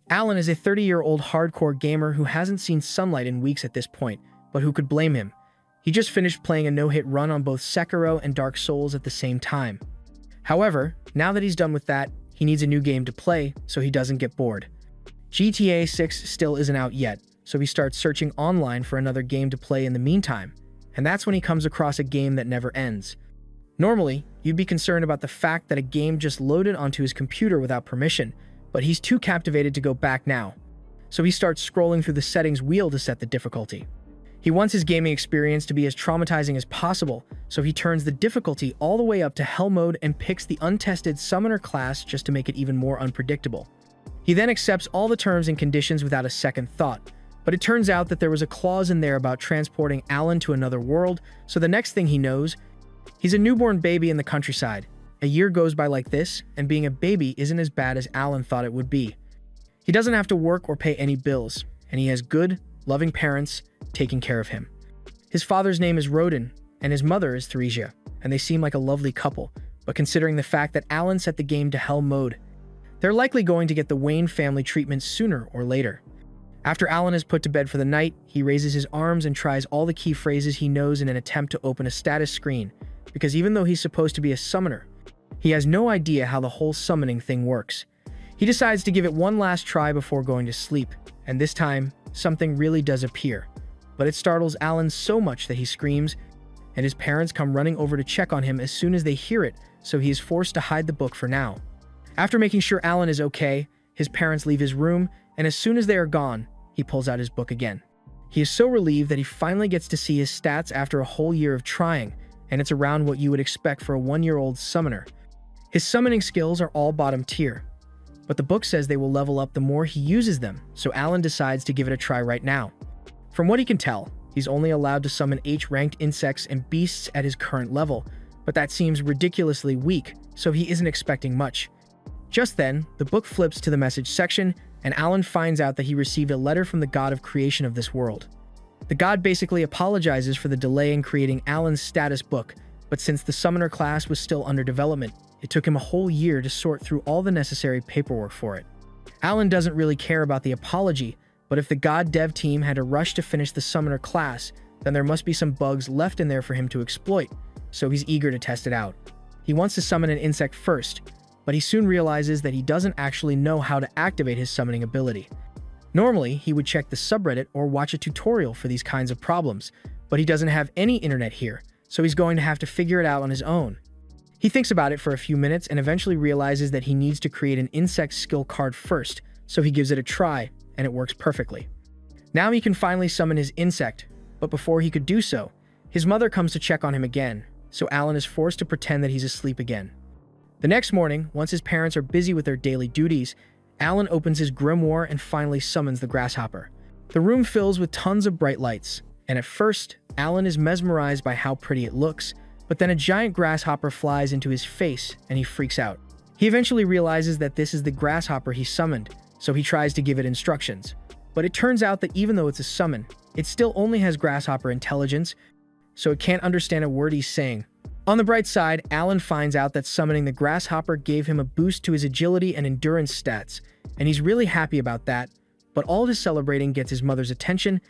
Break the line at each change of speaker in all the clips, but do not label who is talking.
Alan is a 30-year-old hardcore gamer who hasn't seen sunlight in weeks at this point, but who could blame him? He just finished playing a no-hit run on both Sekiro and Dark Souls at the same time. However, now that he's done with that, he needs a new game to play so he doesn't get bored. GTA 6 still isn't out yet, so he starts searching online for another game to play in the meantime, and that's when he comes across a game that never ends. Normally, you'd be concerned about the fact that a game just loaded onto his computer without permission, but he's too captivated to go back now. So he starts scrolling through the settings wheel to set the difficulty. He wants his gaming experience to be as traumatizing as possible, so he turns the difficulty all the way up to Hell mode and picks the untested Summoner class just to make it even more unpredictable. He then accepts all the terms and conditions without a second thought, but it turns out that there was a clause in there about transporting Alan to another world, so the next thing he knows, he's a newborn baby in the countryside. A year goes by like this, and being a baby isn't as bad as Alan thought it would be. He doesn't have to work or pay any bills, and he has good, loving parents taking care of him. His father's name is Rodin, and his mother is Theresia, and they seem like a lovely couple, but considering the fact that Alan set the game to Hell mode, they're likely going to get the Wayne family treatment sooner or later. After Alan is put to bed for the night, he raises his arms and tries all the key phrases he knows in an attempt to open a status screen, because even though he's supposed to be a summoner, he has no idea how the whole summoning thing works. He decides to give it one last try before going to sleep, and this time, something really does appear. But it startles Alan so much that he screams, and his parents come running over to check on him as soon as they hear it, so he is forced to hide the book for now. After making sure Alan is okay, his parents leave his room, and as soon as they are gone, he pulls out his book again. He is so relieved that he finally gets to see his stats after a whole year of trying, and it's around what you would expect for a 1-year-old summoner. His summoning skills are all bottom tier, but the book says they will level up the more he uses them, so Alan decides to give it a try right now. From what he can tell, he's only allowed to summon H-ranked insects and beasts at his current level, but that seems ridiculously weak, so he isn't expecting much. Just then, the book flips to the message section, and Alan finds out that he received a letter from the god of creation of this world. The god basically apologizes for the delay in creating Alan's status book, but since the summoner class was still under development, it took him a whole year to sort through all the necessary paperwork for it. Alan doesn't really care about the apology, but if the god dev team had to rush to finish the summoner class, then there must be some bugs left in there for him to exploit, so he's eager to test it out. He wants to summon an insect first, but he soon realizes that he doesn't actually know how to activate his summoning ability. Normally, he would check the subreddit or watch a tutorial for these kinds of problems, but he doesn't have any internet here, so he's going to have to figure it out on his own. He thinks about it for a few minutes and eventually realizes that he needs to create an insect skill card first, so he gives it a try, and it works perfectly. Now he can finally summon his insect, but before he could do so, his mother comes to check on him again, so Alan is forced to pretend that he's asleep again. The next morning, once his parents are busy with their daily duties, Alan opens his grimoire and finally summons the grasshopper. The room fills with tons of bright lights, and at first, Alan is mesmerized by how pretty it looks, but then a giant grasshopper flies into his face and he freaks out. He eventually realizes that this is the grasshopper he summoned, so he tries to give it instructions. But it turns out that even though it's a summon, it still only has grasshopper intelligence, so it can't understand a word he's saying. On the bright side, Alan finds out that summoning the grasshopper gave him a boost to his agility and endurance stats, and he's really happy about that, but all his celebrating gets his mother's attention,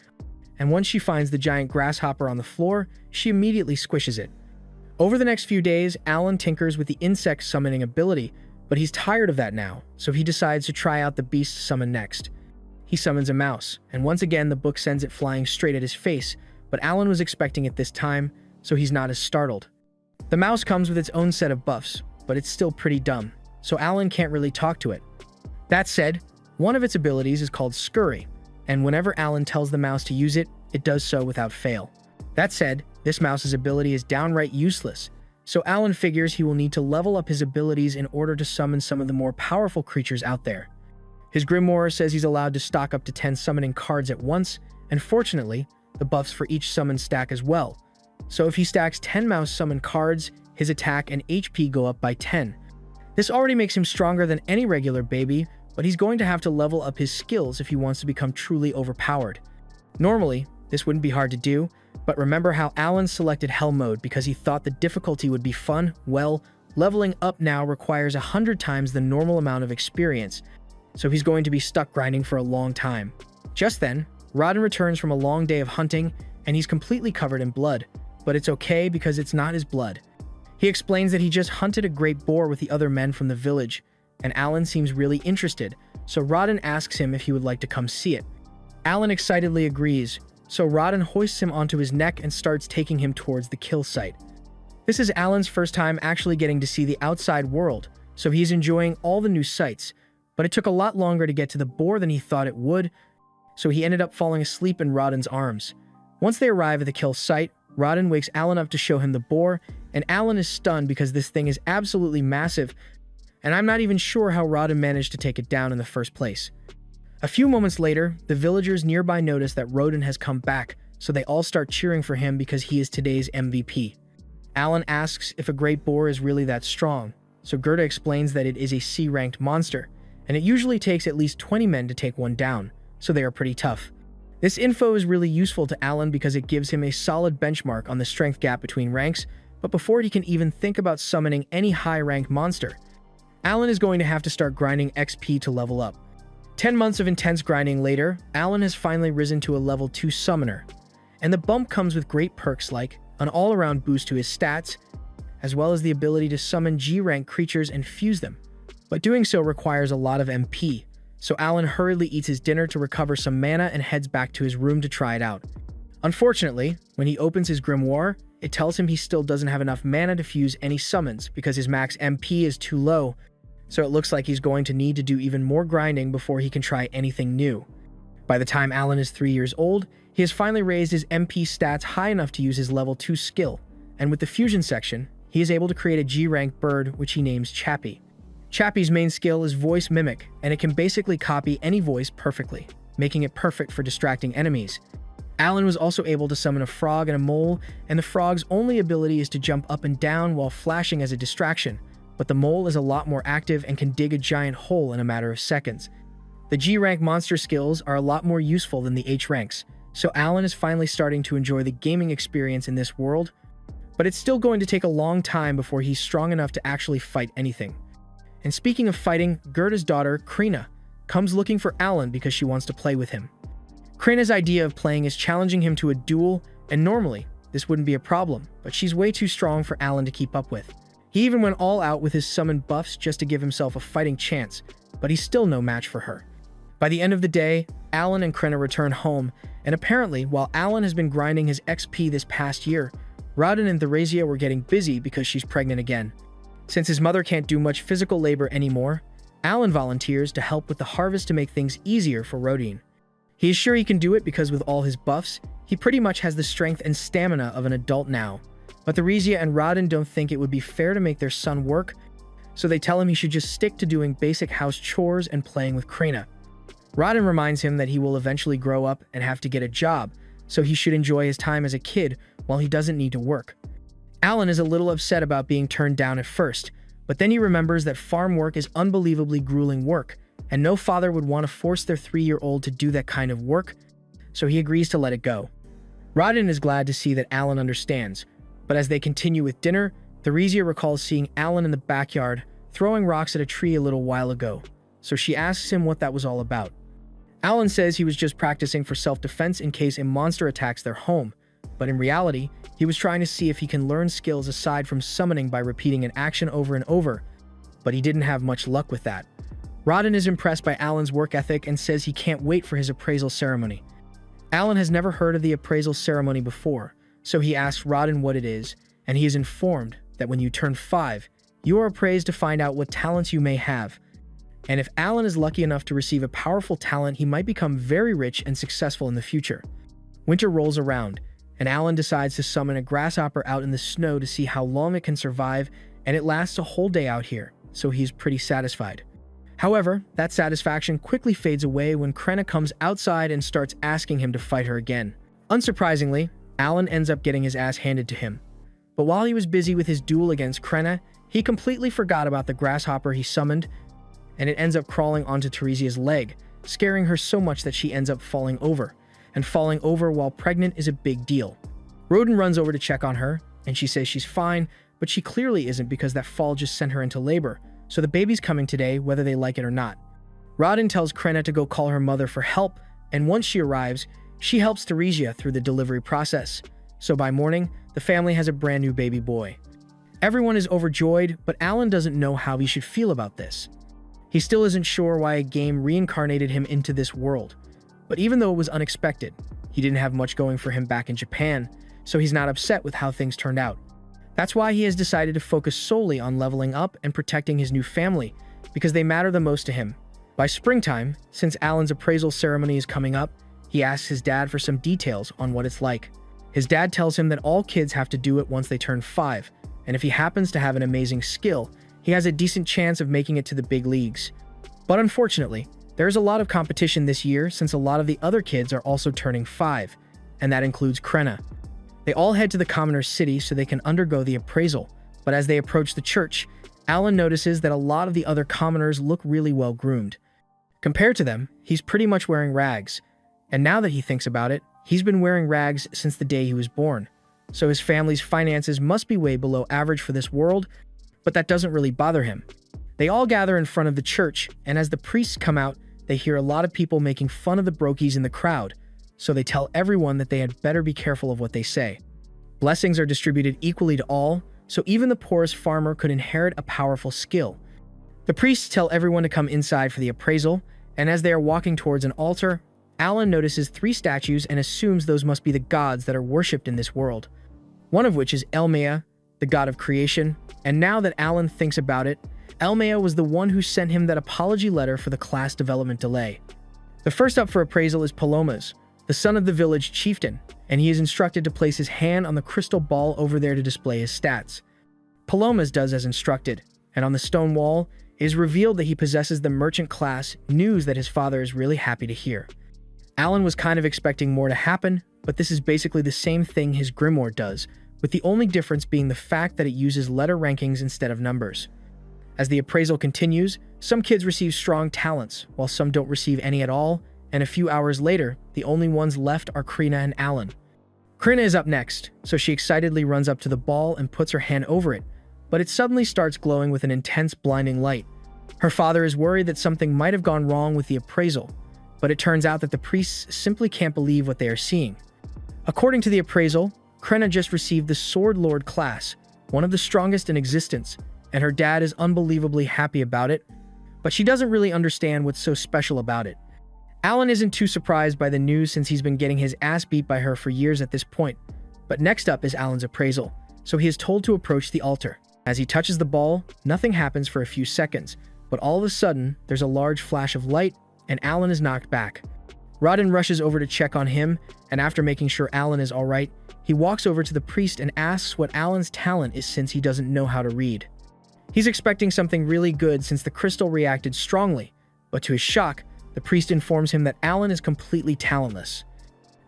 and once she finds the giant grasshopper on the floor, she immediately squishes it. Over the next few days, Alan tinkers with the insect summoning ability, but he's tired of that now, so he decides to try out the beast summon next. He summons a mouse, and once again the book sends it flying straight at his face, but Alan was expecting it this time, so he's not as startled. The mouse comes with its own set of buffs, but it's still pretty dumb, so Alan can't really talk to it. That said, one of its abilities is called Scurry, and whenever Alan tells the mouse to use it, it does so without fail. That said, this mouse's ability is downright useless, so Alan figures he will need to level up his abilities in order to summon some of the more powerful creatures out there. His grimoire says he's allowed to stock up to 10 summoning cards at once, and fortunately, the buffs for each summon stack as well. So if he stacks 10 mouse summon cards, his attack and HP go up by 10. This already makes him stronger than any regular baby, but he's going to have to level up his skills if he wants to become truly overpowered. Normally, this wouldn't be hard to do, but remember how Alan selected Hell mode because he thought the difficulty would be fun? Well, leveling up now requires 100 times the normal amount of experience, so he's going to be stuck grinding for a long time. Just then, Rodden returns from a long day of hunting, and he's completely covered in blood, but it's okay because it's not his blood. He explains that he just hunted a great boar with the other men from the village, and Alan seems really interested, so Rodden asks him if he would like to come see it. Alan excitedly agrees, so Rodden hoists him onto his neck and starts taking him towards the kill site. This is Alan's first time actually getting to see the outside world, so he's enjoying all the new sights, but it took a lot longer to get to the boar than he thought it would, so he ended up falling asleep in Rodden's arms. Once they arrive at the kill site, Rodden wakes Alan up to show him the boar, and Alan is stunned because this thing is absolutely massive, and I'm not even sure how Rodden managed to take it down in the first place. A few moments later, the villagers nearby notice that Rodden has come back, so they all start cheering for him because he is today's MVP. Alan asks if a great boar is really that strong, so Gerda explains that it is a C-ranked monster, and it usually takes at least 20 men to take one down, so they are pretty tough. This info is really useful to Alan because it gives him a solid benchmark on the strength gap between ranks, but before he can even think about summoning any high-ranked monster, Alan is going to have to start grinding XP to level up. 10 months of intense grinding later, Alan has finally risen to a level 2 summoner, and the bump comes with great perks like an all-around boost to his stats, as well as the ability to summon G-rank creatures and fuse them. But doing so requires a lot of MP, so Alan hurriedly eats his dinner to recover some mana and heads back to his room to try it out. Unfortunately, when he opens his grimoire, it tells him he still doesn't have enough mana to fuse any summons because his max MP is too low, so it looks like he's going to need to do even more grinding before he can try anything new. By the time Alan is 3 years old, he has finally raised his MP stats high enough to use his level 2 skill, and with the fusion section, he is able to create a G-rank bird which he names Chappie. Chappie's main skill is Voice Mimic, and it can basically copy any voice perfectly, making it perfect for distracting enemies. Alan was also able to summon a frog and a mole, and the frog's only ability is to jump up and down while flashing as a distraction, but the mole is a lot more active and can dig a giant hole in a matter of seconds. The G-rank monster skills are a lot more useful than the H ranks, so Alan is finally starting to enjoy the gaming experience in this world, but it's still going to take a long time before he's strong enough to actually fight anything. And speaking of fighting, Gerda's daughter, Krina, comes looking for Alan because she wants to play with him. Krina's idea of playing is challenging him to a duel, and normally, this wouldn't be a problem, but she's way too strong for Alan to keep up with. He even went all out with his summon buffs just to give himself a fighting chance, but he's still no match for her. By the end of the day, Alan and Krina return home, and apparently, while Alan has been grinding his XP this past year, Rodden and Theresia were getting busy because she's pregnant again. Since his mother can't do much physical labor anymore, Alan volunteers to help with the harvest to make things easier for Rodin. He is sure he can do it because with all his buffs, he pretty much has the strength and stamina of an adult now. But Theresia and Rodden don't think it would be fair to make their son work, so they tell him he should just stick to doing basic house chores and playing with Krina. Rodden reminds him that he will eventually grow up and have to get a job, so he should enjoy his time as a kid while he doesn't need to work. Alan is a little upset about being turned down at first, but then he remembers that farm work is unbelievably grueling work, and no father would want to force their 3-year-old to do that kind of work, so he agrees to let it go. Rodden is glad to see that Alan understands, but as they continue with dinner, Theresia recalls seeing Alan in the backyard throwing rocks at a tree a little while ago, so she asks him what that was all about. Alan says he was just practicing for self-defense in case a monster attacks their home, but in reality, he was trying to see if he can learn skills aside from summoning by repeating an action over and over, but he didn't have much luck with that. Rodden is impressed by Alan's work ethic and says he can't wait for his appraisal ceremony. Alan has never heard of the appraisal ceremony before, so he asks Rodden what it is, and he is informed that when you turn 5, you are appraised to find out what talents you may have. And if Alan is lucky enough to receive a powerful talent, he might become very rich and successful in the future. Winter rolls around, and Alan decides to summon a grasshopper out in the snow to see how long it can survive, and it lasts a whole day out here, so he's pretty satisfied. However, that satisfaction quickly fades away when Krina comes outside and starts asking him to fight her again. Unsurprisingly, Alan ends up getting his ass handed to him. But while he was busy with his duel against Krina, he completely forgot about the grasshopper he summoned, and it ends up crawling onto Theresia's leg, scaring her so much that she ends up falling over. And falling over while pregnant is a big deal. Rodin runs over to check on her, and she says she's fine, but she clearly isn't because that fall just sent her into labor, so the baby's coming today whether they like it or not. Rodin tells Krenna to go call her mother for help, and once she arrives, she helps Theresia through the delivery process. So by morning, the family has a brand new baby boy. Everyone is overjoyed, but Alan doesn't know how he should feel about this. He still isn't sure why a game reincarnated him into this world. But even though it was unexpected, he didn't have much going for him back in Japan, so he's not upset with how things turned out. That's why he has decided to focus solely on leveling up and protecting his new family, because they matter the most to him. By springtime, since Alan's appraisal ceremony is coming up, he asks his dad for some details on what it's like. His dad tells him that all kids have to do it once they turn 5, and if he happens to have an amazing skill, he has a decent chance of making it to the big leagues. But unfortunately, there is a lot of competition this year since a lot of the other kids are also turning 5, and that includes Krenna. They all head to the commoner's city so they can undergo the appraisal, but as they approach the church, Alan notices that a lot of the other commoners look really well groomed. Compared to them, he's pretty much wearing rags, and now that he thinks about it, he's been wearing rags since the day he was born. So his family's finances must be way below average for this world, but that doesn't really bother him. They all gather in front of the church, and as the priests come out, they hear a lot of people making fun of the brokies in the crowd, so they tell everyone that they had better be careful of what they say. Blessings are distributed equally to all, so even the poorest farmer could inherit a powerful skill. The priests tell everyone to come inside for the appraisal, and as they are walking towards an altar, Alan notices 3 statues and assumes those must be the gods that are worshipped in this world. One of which is Elmea, the god of creation, and now that Alan thinks about it, Elmea was the one who sent him that apology letter for the class development delay. The first up for appraisal is Palomas, the son of the village chieftain, and he is instructed to place his hand on the crystal ball over there to display his stats. Palomas does as instructed, and on the stone wall, it is revealed that he possesses the merchant class, news that his father is really happy to hear. Alan was kind of expecting more to happen, but this is basically the same thing his grimoire does, with the only difference being the fact that it uses letter rankings instead of numbers. As the appraisal continues, some kids receive strong talents, while some don't receive any at all, and a few hours later, the only ones left are Krenna and Alan. Krenna is up next, so she excitedly runs up to the ball and puts her hand over it, but it suddenly starts glowing with an intense blinding light. Her father is worried that something might have gone wrong with the appraisal, but it turns out that the priests simply can't believe what they are seeing. According to the appraisal, Krenna just received the Sword Lord class, one of the strongest in existence, and her dad is unbelievably happy about it, but she doesn't really understand what's so special about it. Alan isn't too surprised by the news since he's been getting his ass beat by her for years at this point, but next up is Alan's appraisal, so he is told to approach the altar. As he touches the ball, nothing happens for a few seconds, but all of a sudden, there's a large flash of light, and Alan is knocked back. Rodin rushes over to check on him, and after making sure Alan is alright, he walks over to the priest and asks what Alan's talent is since he doesn't know how to read. He's expecting something really good since the crystal reacted strongly, but to his shock, the priest informs him that Alan is completely talentless.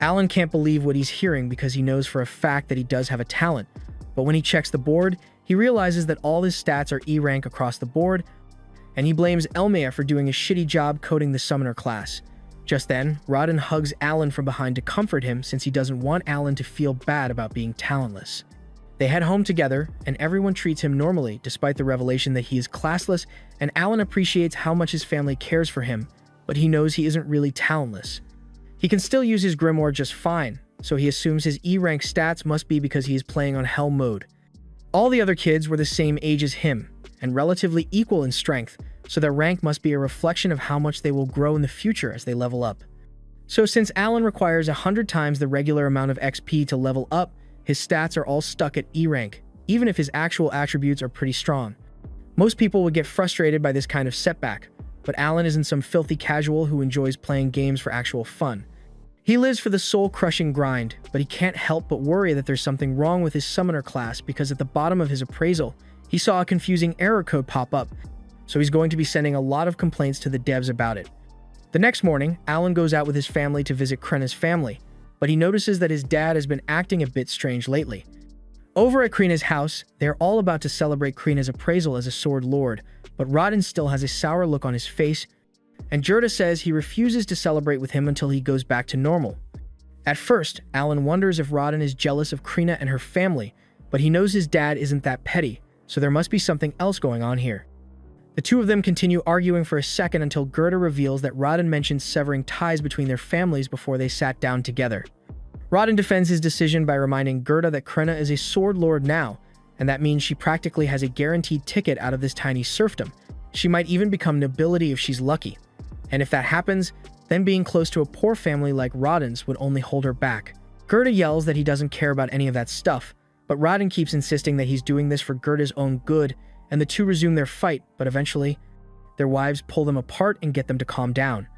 Alan can't believe what he's hearing because he knows for a fact that he does have a talent, but when he checks the board, he realizes that all his stats are E rank across the board, and he blames Elmea for doing a shitty job coding the summoner class. Just then, Rodin hugs Alan from behind to comfort him since he doesn't want Alan to feel bad about being talentless. They head home together, and everyone treats him normally despite the revelation that he is classless, and Alan appreciates how much his family cares for him, but he knows he isn't really talentless. He can still use his grimoire just fine, so he assumes his E-rank stats must be because he is playing on Hell mode. All the other kids were the same age as him, and relatively equal in strength, so their rank must be a reflection of how much they will grow in the future as they level up. So since Alan requires 100 times the regular amount of XP to level up, his stats are all stuck at E rank, even if his actual attributes are pretty strong. Most people would get frustrated by this kind of setback, but Alan isn't some filthy casual who enjoys playing games for actual fun. He lives for the soul-crushing grind, but he can't help but worry that there's something wrong with his summoner class because at the bottom of his appraisal, he saw a confusing error code pop up, so he's going to be sending a lot of complaints to the devs about it. The next morning, Alan goes out with his family to visit Krenna's family, but he notices that his dad has been acting a bit strange lately. Over at Krenna's house, they're all about to celebrate Krenna's appraisal as a Sword Lord, but Rodin still has a sour look on his face, and Jurda says he refuses to celebrate with him until he goes back to normal. At first, Alan wonders if Rodin is jealous of Krenna and her family, but he knows his dad isn't that petty, so there must be something else going on here. The two of them continue arguing for a second until Gerda reveals that Raden mentioned severing ties between their families before they sat down together. Raden defends his decision by reminding Gerda that Krenna is a sword lord now, and that means she practically has a guaranteed ticket out of this tiny serfdom. She might even become nobility if she's lucky. And if that happens, then being close to a poor family like Raden's would only hold her back. Gerda yells that he doesn't care about any of that stuff, but Raden keeps insisting that he's doing this for Gerda's own good, and the two resume their fight, but eventually, their wives pull them apart and get them to calm down.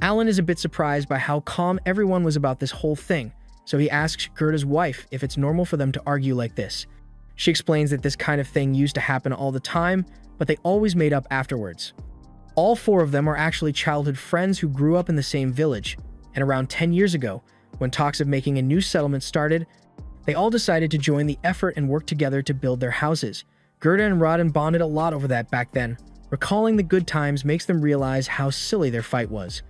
Alan is a bit surprised by how calm everyone was about this whole thing, so he asks Gerda's wife if it's normal for them to argue like this. She explains that this kind of thing used to happen all the time, but they always made up afterwards. All four of them are actually childhood friends who grew up in the same village, and around 10 years ago, when talks of making a new settlement started, they all decided to join the effort and work together to build their houses. Gerda and Raden bonded a lot over that back then. Recalling the good times makes them realize how silly their fight was.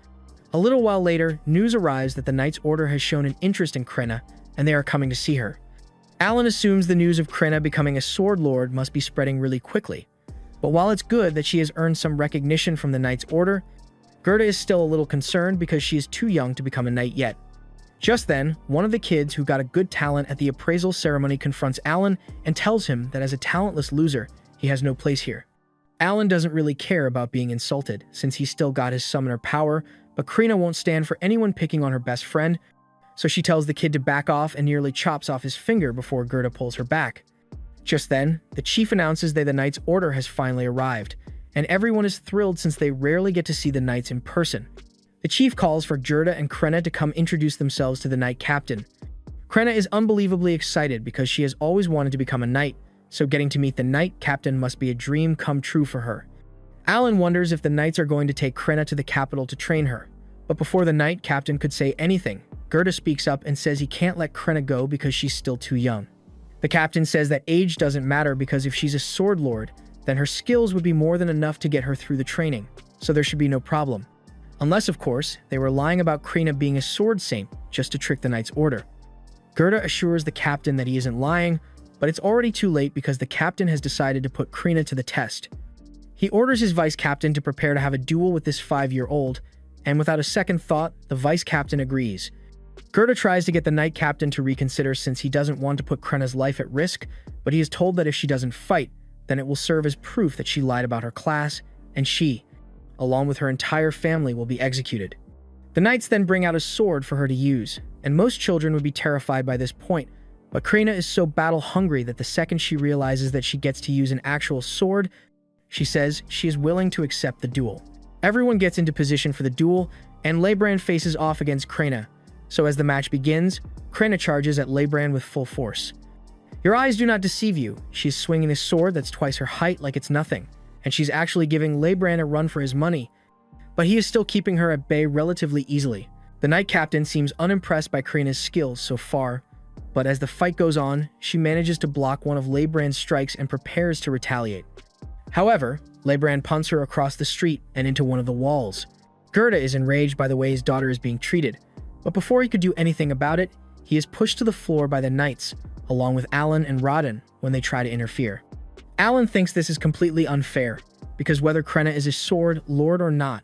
A little while later, news arrives that the Knight's Order has shown an interest in Krenna, and they are coming to see her. Alan assumes the news of Krenna becoming a sword lord must be spreading really quickly. But while it's good that she has earned some recognition from the Knight's Order, Gerda is still a little concerned because she is too young to become a knight yet. Just then, one of the kids who got a good talent at the appraisal ceremony confronts Alan and tells him that as a talentless loser, he has no place here. Alan doesn't really care about being insulted since he's still got his summoner power, but Krenna won't stand for anyone picking on her best friend, so she tells the kid to back off and nearly chops off his finger before Gerda pulls her back. Just then, the chief announces that the Knight's Order has finally arrived, and everyone is thrilled since they rarely get to see the knights in person. The chief calls for Gerda and Krenna to come introduce themselves to the Knight Captain. Krenna is unbelievably excited because she has always wanted to become a knight, so getting to meet the Knight Captain must be a dream come true for her. Alan wonders if the knights are going to take Krenna to the capital to train her, but before the Knight Captain could say anything, Gerda speaks up and says he can't let Krenna go because she's still too young. The captain says that age doesn't matter because if she's a sword lord, then her skills would be more than enough to get her through the training, so there should be no problem. Unless, of course, they were lying about Krenna being a sword saint just to trick the Knight's Order. Gerda assures the captain that he isn't lying, but it's already too late because the captain has decided to put Krenna to the test. He orders his vice captain to prepare to have a duel with this 5-year-old, and without a second thought, the vice captain agrees. Gerda tries to get the Knight Captain to reconsider since he doesn't want to put Krenna's life at risk, but he is told that if she doesn't fight, then it will serve as proof that she lied about her class, and she, along with her entire family, will be executed. The knights then bring out a sword for her to use, and most children would be terrified by this point, but Krenna is so battle-hungry that the second she realizes that she gets to use an actual sword, she says she is willing to accept the duel. Everyone gets into position for the duel, and Leibrand faces off against Krenna. So as the match begins, Krenna charges at Leibrand with full force. Your eyes do not deceive you. She's swinging a sword that's twice her height like it's nothing, and she's actually giving Leibrand a run for his money, but he is still keeping her at bay relatively easily. The Knight Captain seems unimpressed by Krenna's skills so far, but as the fight goes on, she manages to block one of Leibrand's strikes and prepares to retaliate. However, Leibrand punts her across the street and into one of the walls. Gerda is enraged by the way his daughter is being treated, but before he could do anything about it, he is pushed to the floor by the knights, along with Alan and Raden when they try to interfere. Alan thinks this is completely unfair, because whether Krenna is a sword lord or not,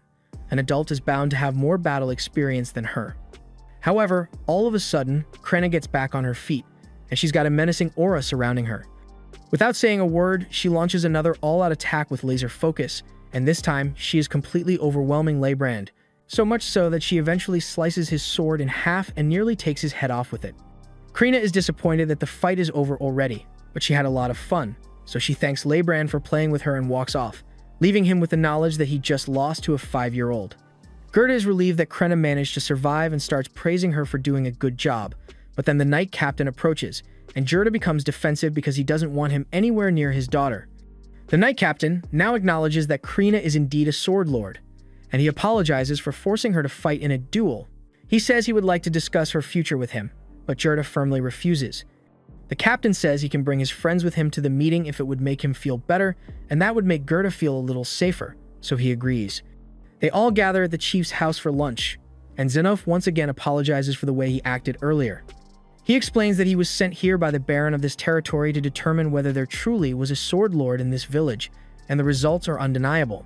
an adult is bound to have more battle experience than her. However, all of a sudden, Krenna gets back on her feet, and she's got a menacing aura surrounding her. Without saying a word, she launches another all-out attack with laser focus, and this time, she is completely overwhelming Leibrand, so much so that she eventually slices his sword in half and nearly takes his head off with it. Krenna is disappointed that the fight is over already, but she had a lot of fun, so she thanks Leibrand for playing with her and walks off, leaving him with the knowledge that he just lost to a 5-year-old. Gerda is relieved that Krenna managed to survive and starts praising her for doing a good job, but then the Knight Captain approaches, and Gerda becomes defensive because he doesn't want him anywhere near his daughter. The Knight Captain now acknowledges that Krenna is indeed a sword lord, and he apologizes for forcing her to fight in a duel. He says he would like to discuss her future with him, but Gerda firmly refuses. The captain says he can bring his friends with him to the meeting if it would make him feel better, and that would make Gerda feel a little safer, so he agrees. They all gather at the chief's house for lunch, and Zenov once again apologizes for the way he acted earlier. He explains that he was sent here by the Baron of this territory to determine whether there truly was a sword lord in this village, and the results are undeniable.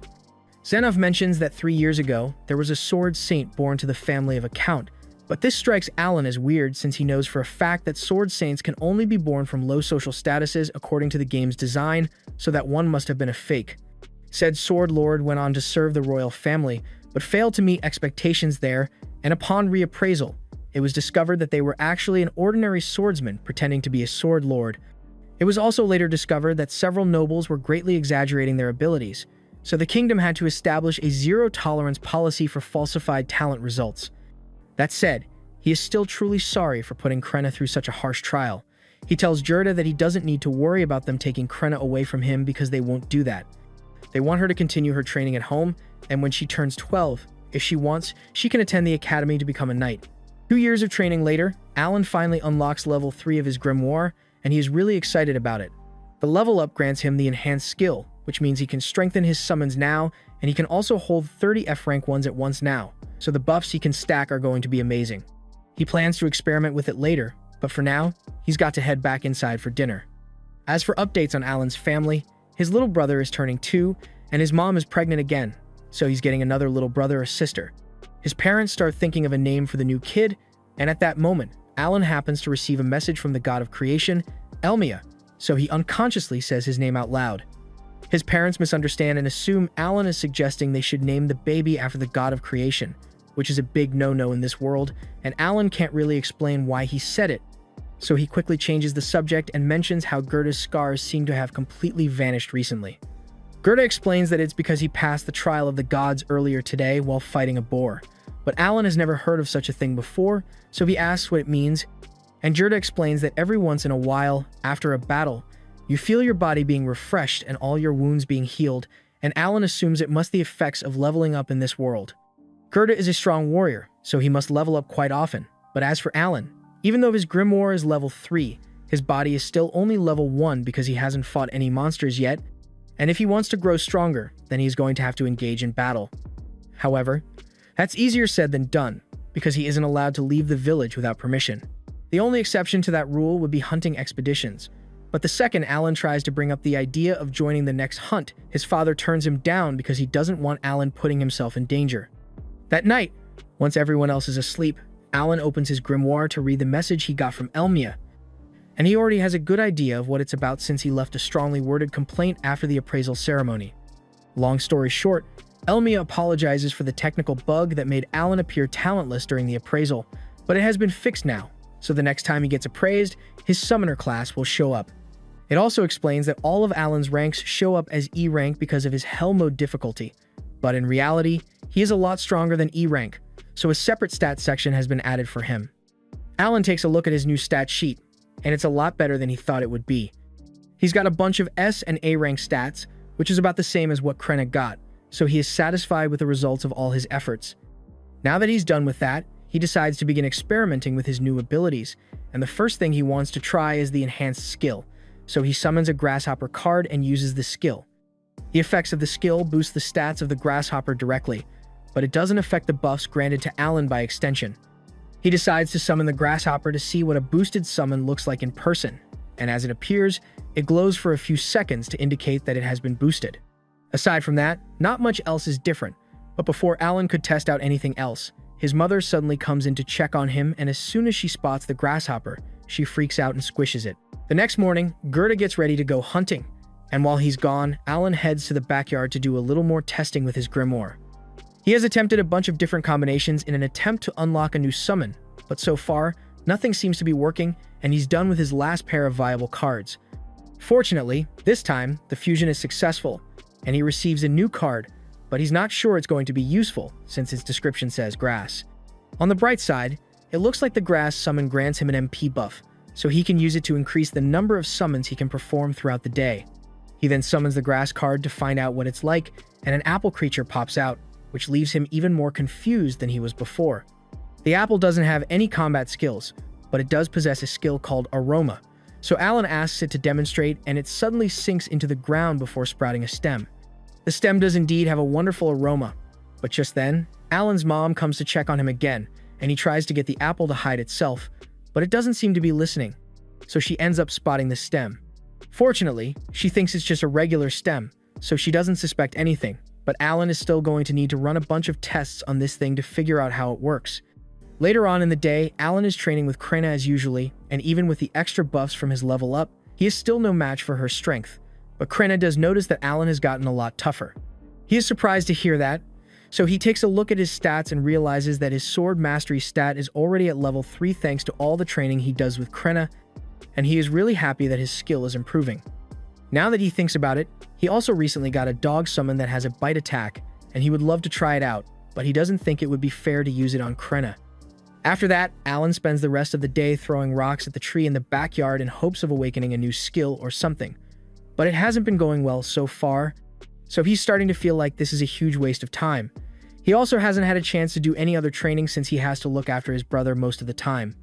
Xenov mentions that 3 years ago, there was a sword saint born to the family of a count, but this strikes Alan as weird since he knows for a fact that sword saints can only be born from low social statuses according to the game's design, so that one must have been a fake. Said sword lord went on to serve the royal family, but failed to meet expectations there, and upon reappraisal, it was discovered that they were actually an ordinary swordsman pretending to be a sword lord. It was also later discovered that several nobles were greatly exaggerating their abilities, so the kingdom had to establish a zero-tolerance policy for falsified talent results. That said, he is still truly sorry for putting Krenna through such a harsh trial. He tells Gerda that he doesn't need to worry about them taking Krenna away from him because they won't do that. They want her to continue her training at home, and when she turns 12, if she wants, she can attend the academy to become a knight. 2 years of training later, Alan finally unlocks level 3 of his grimoire, and he is really excited about it. The level up grants him the enhanced skill, which means he can strengthen his summons now, and he can also hold 30 F-rank ones at once now, so the buffs he can stack are going to be amazing. He plans to experiment with it later, but for now, he's got to head back inside for dinner. As for updates on Alan's family, his little brother is turning 2, and his mom is pregnant again, so he's getting another little brother or sister. His parents start thinking of a name for the new kid, and at that moment, Alan happens to receive a message from the god of creation, Elmia, so he unconsciously says his name out loud. His parents misunderstand and assume Alan is suggesting they should name the baby after the god of creation, which is a big no-no in this world, and Alan can't really explain why he said it. So he quickly changes the subject and mentions how Gerda's scars seem to have completely vanished recently. Gerda explains that it's because he passed the trial of the gods earlier today while fighting a boar, but Alan has never heard of such a thing before, so he asks what it means, and Gerda explains that every once in a while, after a battle, you feel your body being refreshed and all your wounds being healed, and Alan assumes it must be the effects of leveling up in this world. Gerda is a strong warrior, so he must level up quite often, but as for Alan, even though his grimoire is level 3, his body is still only level 1 because he hasn't fought any monsters yet, and if he wants to grow stronger, then he's going to have to engage in battle. However, that's easier said than done, because he isn't allowed to leave the village without permission. The only exception to that rule would be hunting expeditions, but the second Alan tries to bring up the idea of joining the next hunt, his father turns him down because he doesn't want Alan putting himself in danger. That night, once everyone else is asleep, Alan opens his grimoire to read the message he got from Elmia, and he already has a good idea of what it's about since he left a strongly worded complaint after the appraisal ceremony. Long story short, Elmia apologizes for the technical bug that made Alan appear talentless during the appraisal, but it has been fixed now, so the next time he gets appraised, his summoner class will show up. It also explains that all of Alan's ranks show up as E rank because of his Hell mode difficulty, but in reality, he is a lot stronger than E rank, so a separate stat section has been added for him. Alan takes a look at his new stat sheet, and it's a lot better than he thought it would be. He's got a bunch of S and A rank stats, which is about the same as what Krenna got, so he is satisfied with the results of all his efforts. Now that he's done with that, he decides to begin experimenting with his new abilities, and the first thing he wants to try is the enhanced skill, so he summons a grasshopper card and uses the skill. The effects of the skill boost the stats of the grasshopper directly, but it doesn't affect the buffs granted to Alan by extension. He decides to summon the grasshopper to see what a boosted summon looks like in person, and as it appears, it glows for a few seconds to indicate that it has been boosted. Aside from that, not much else is different, but before Alan could test out anything else, his mother suddenly comes in to check on him, and as soon as she spots the grasshopper, she freaks out and squishes it. The next morning, Gerda gets ready to go hunting, and while he's gone, Alan heads to the backyard to do a little more testing with his grimoire. He has attempted a bunch of different combinations in an attempt to unlock a new summon, but so far, nothing seems to be working, and he's done with his last pair of viable cards. Fortunately, this time, the fusion is successful, and he receives a new card, but he's not sure it's going to be useful, since its description says grass. On the bright side, it looks like the grass summon grants him an MP buff, so he can use it to increase the number of summons he can perform throughout the day. He then summons the grass card to find out what it's like, and an apple creature pops out, which leaves him even more confused than he was before. The apple doesn't have any combat skills, but it does possess a skill called Aroma, so Alan asks it to demonstrate, and it suddenly sinks into the ground before sprouting a stem. The stem does indeed have a wonderful aroma, but just then, Alan's mom comes to check on him again, and he tries to get the apple to hide itself, but it doesn't seem to be listening, so she ends up spotting the stem. Fortunately, she thinks it's just a regular stem, so she doesn't suspect anything, but Alan is still going to need to run a bunch of tests on this thing to figure out how it works. Later on in the day, Alan is training with Krena as usually, and even with the extra buffs from his level up, he is still no match for her strength. But Krena does notice that Alan has gotten a lot tougher. He is surprised to hear that, so he takes a look at his stats and realizes that his sword mastery stat is already at level 3 thanks to all the training he does with Krena, and he is really happy that his skill is improving. Now that he thinks about it, he also recently got a dog summon that has a bite attack, and he would love to try it out, but he doesn't think it would be fair to use it on Krena. After that, Alan spends the rest of the day throwing rocks at the tree in the backyard in hopes of awakening a new skill or something. But it hasn't been going well so far, so he's starting to feel like this is a huge waste of time. He also hasn't had a chance to do any other training since he has to look after his brother most of the time.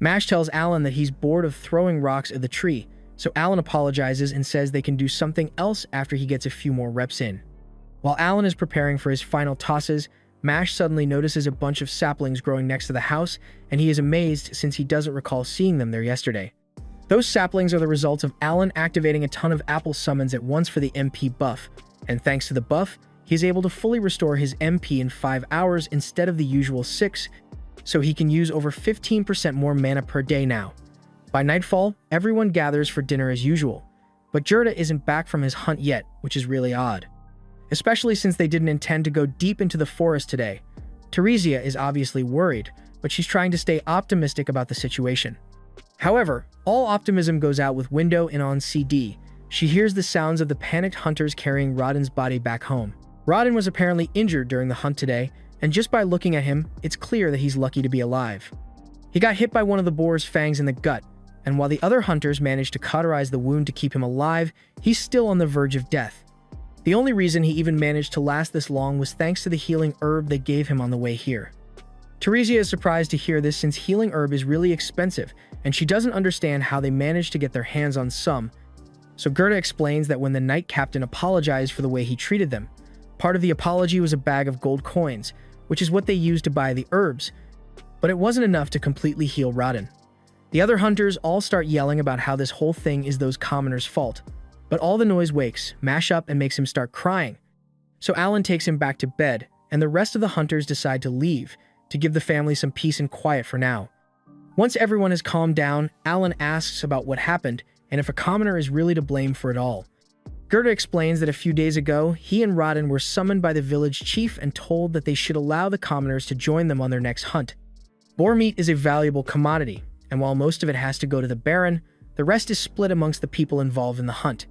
Mash tells Alan that he's bored of throwing rocks at the tree, so Alan apologizes and says they can do something else after he gets a few more reps in. While Alan is preparing for his final tosses, Mash suddenly notices a bunch of saplings growing next to the house, and he is amazed since he doesn't recall seeing them there yesterday. Those saplings are the result of Alan activating a ton of apple summons at once for the MP buff, and thanks to the buff, he is able to fully restore his MP in 5 hours instead of the usual 6, so he can use over 15% more mana per day now. By nightfall, everyone gathers for dinner as usual, but Gerda isn't back from his hunt yet, which is really odd. Especially since they didn't intend to go deep into the forest today. Teresia is obviously worried, but she's trying to stay optimistic about the situation. However, all optimism goes out with Window and on CD. She hears the sounds of the panicked hunters carrying Rodden's body back home. Rodden was apparently injured during the hunt today, and just by looking at him, it's clear that he's lucky to be alive. He got hit by one of the boar's fangs in the gut, and while the other hunters managed to cauterize the wound to keep him alive, he's still on the verge of death. The only reason he even managed to last this long was thanks to the healing herb they gave him on the way here. Teresia is surprised to hear this since healing herb is really expensive, and she doesn't understand how they managed to get their hands on some. So Gerda explains that when the Knight Captain apologized for the way he treated them, part of the apology was a bag of gold coins, which is what they used to buy the herbs, but it wasn't enough to completely heal Rodden. The other hunters all start yelling about how this whole thing is those commoners' fault, but all the noise wakes Mash up and makes him start crying. So Alan takes him back to bed, and the rest of the hunters decide to leave, to give the family some peace and quiet for now. Once everyone has calmed down, Alan asks about what happened and if a commoner is really to blame for it all. Gerda explains that a few days ago, he and Rodden were summoned by the village chief and told that they should allow the commoners to join them on their next hunt. Boar meat is a valuable commodity, and while most of it has to go to the Baron, the rest is split amongst the people involved in the hunt.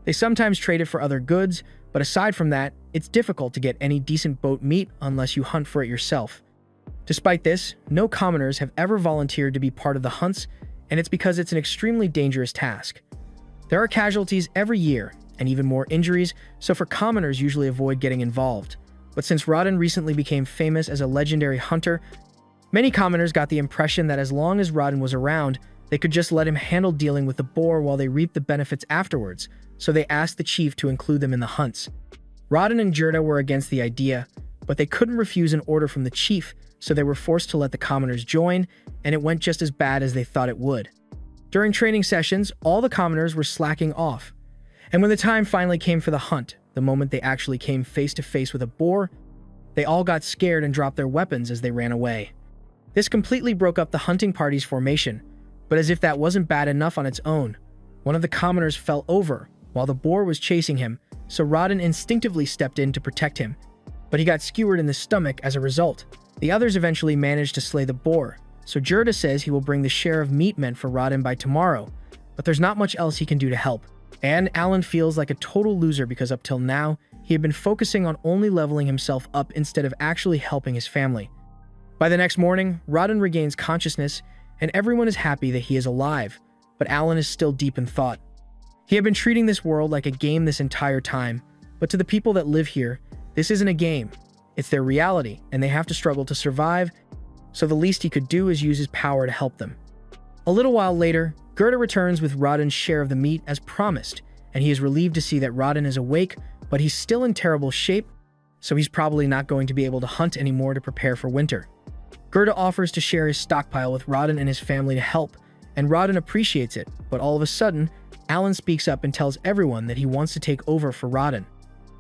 They sometimes trade it for other goods, but aside from that, it's difficult to get any decent boat meat unless you hunt for it yourself. Despite this, no commoners have ever volunteered to be part of the hunts, and it's because it's an extremely dangerous task. There are casualties every year, and even more injuries, so for commoners usually avoid getting involved. But since Rodden recently became famous as a legendary hunter, many commoners got the impression that as long as Rodden was around, they could just let him handle dealing with the boar while they reaped the benefits afterwards, so they asked the chief to include them in the hunts. Rodden and Gerda were against the idea, but they couldn't refuse an order from the chief, so they were forced to let the commoners join, and it went just as bad as they thought it would. During training sessions, all the commoners were slacking off, and when the time finally came for the hunt, the moment they actually came face to face with a boar, they all got scared and dropped their weapons as they ran away. This completely broke up the hunting party's formation, but as if that wasn't bad enough on its own, one of the commoners fell over while the boar was chasing him, so Rodden instinctively stepped in to protect him, but he got skewered in the stomach as a result. The others eventually managed to slay the boar, so Gerda says he will bring the share of meat meant for Rodden by tomorrow, but there's not much else he can do to help. And Alan feels like a total loser because up till now, he had been focusing on only leveling himself up instead of actually helping his family. By the next morning, Rodden regains consciousness, and everyone is happy that he is alive, but Alan is still deep in thought. He had been treating this world like a game this entire time, but to the people that live here, this isn't a game. It's their reality, and they have to struggle to survive, so the least he could do is use his power to help them. A little while later, Gerda returns with Rodden's share of the meat as promised, and he is relieved to see that Rodden is awake, but he's still in terrible shape, so he's probably not going to be able to hunt anymore to prepare for winter. Gerda offers to share his stockpile with Rodden and his family to help, and Rodden appreciates it, but all of a sudden, Alan speaks up and tells everyone that he wants to take over for Rodden.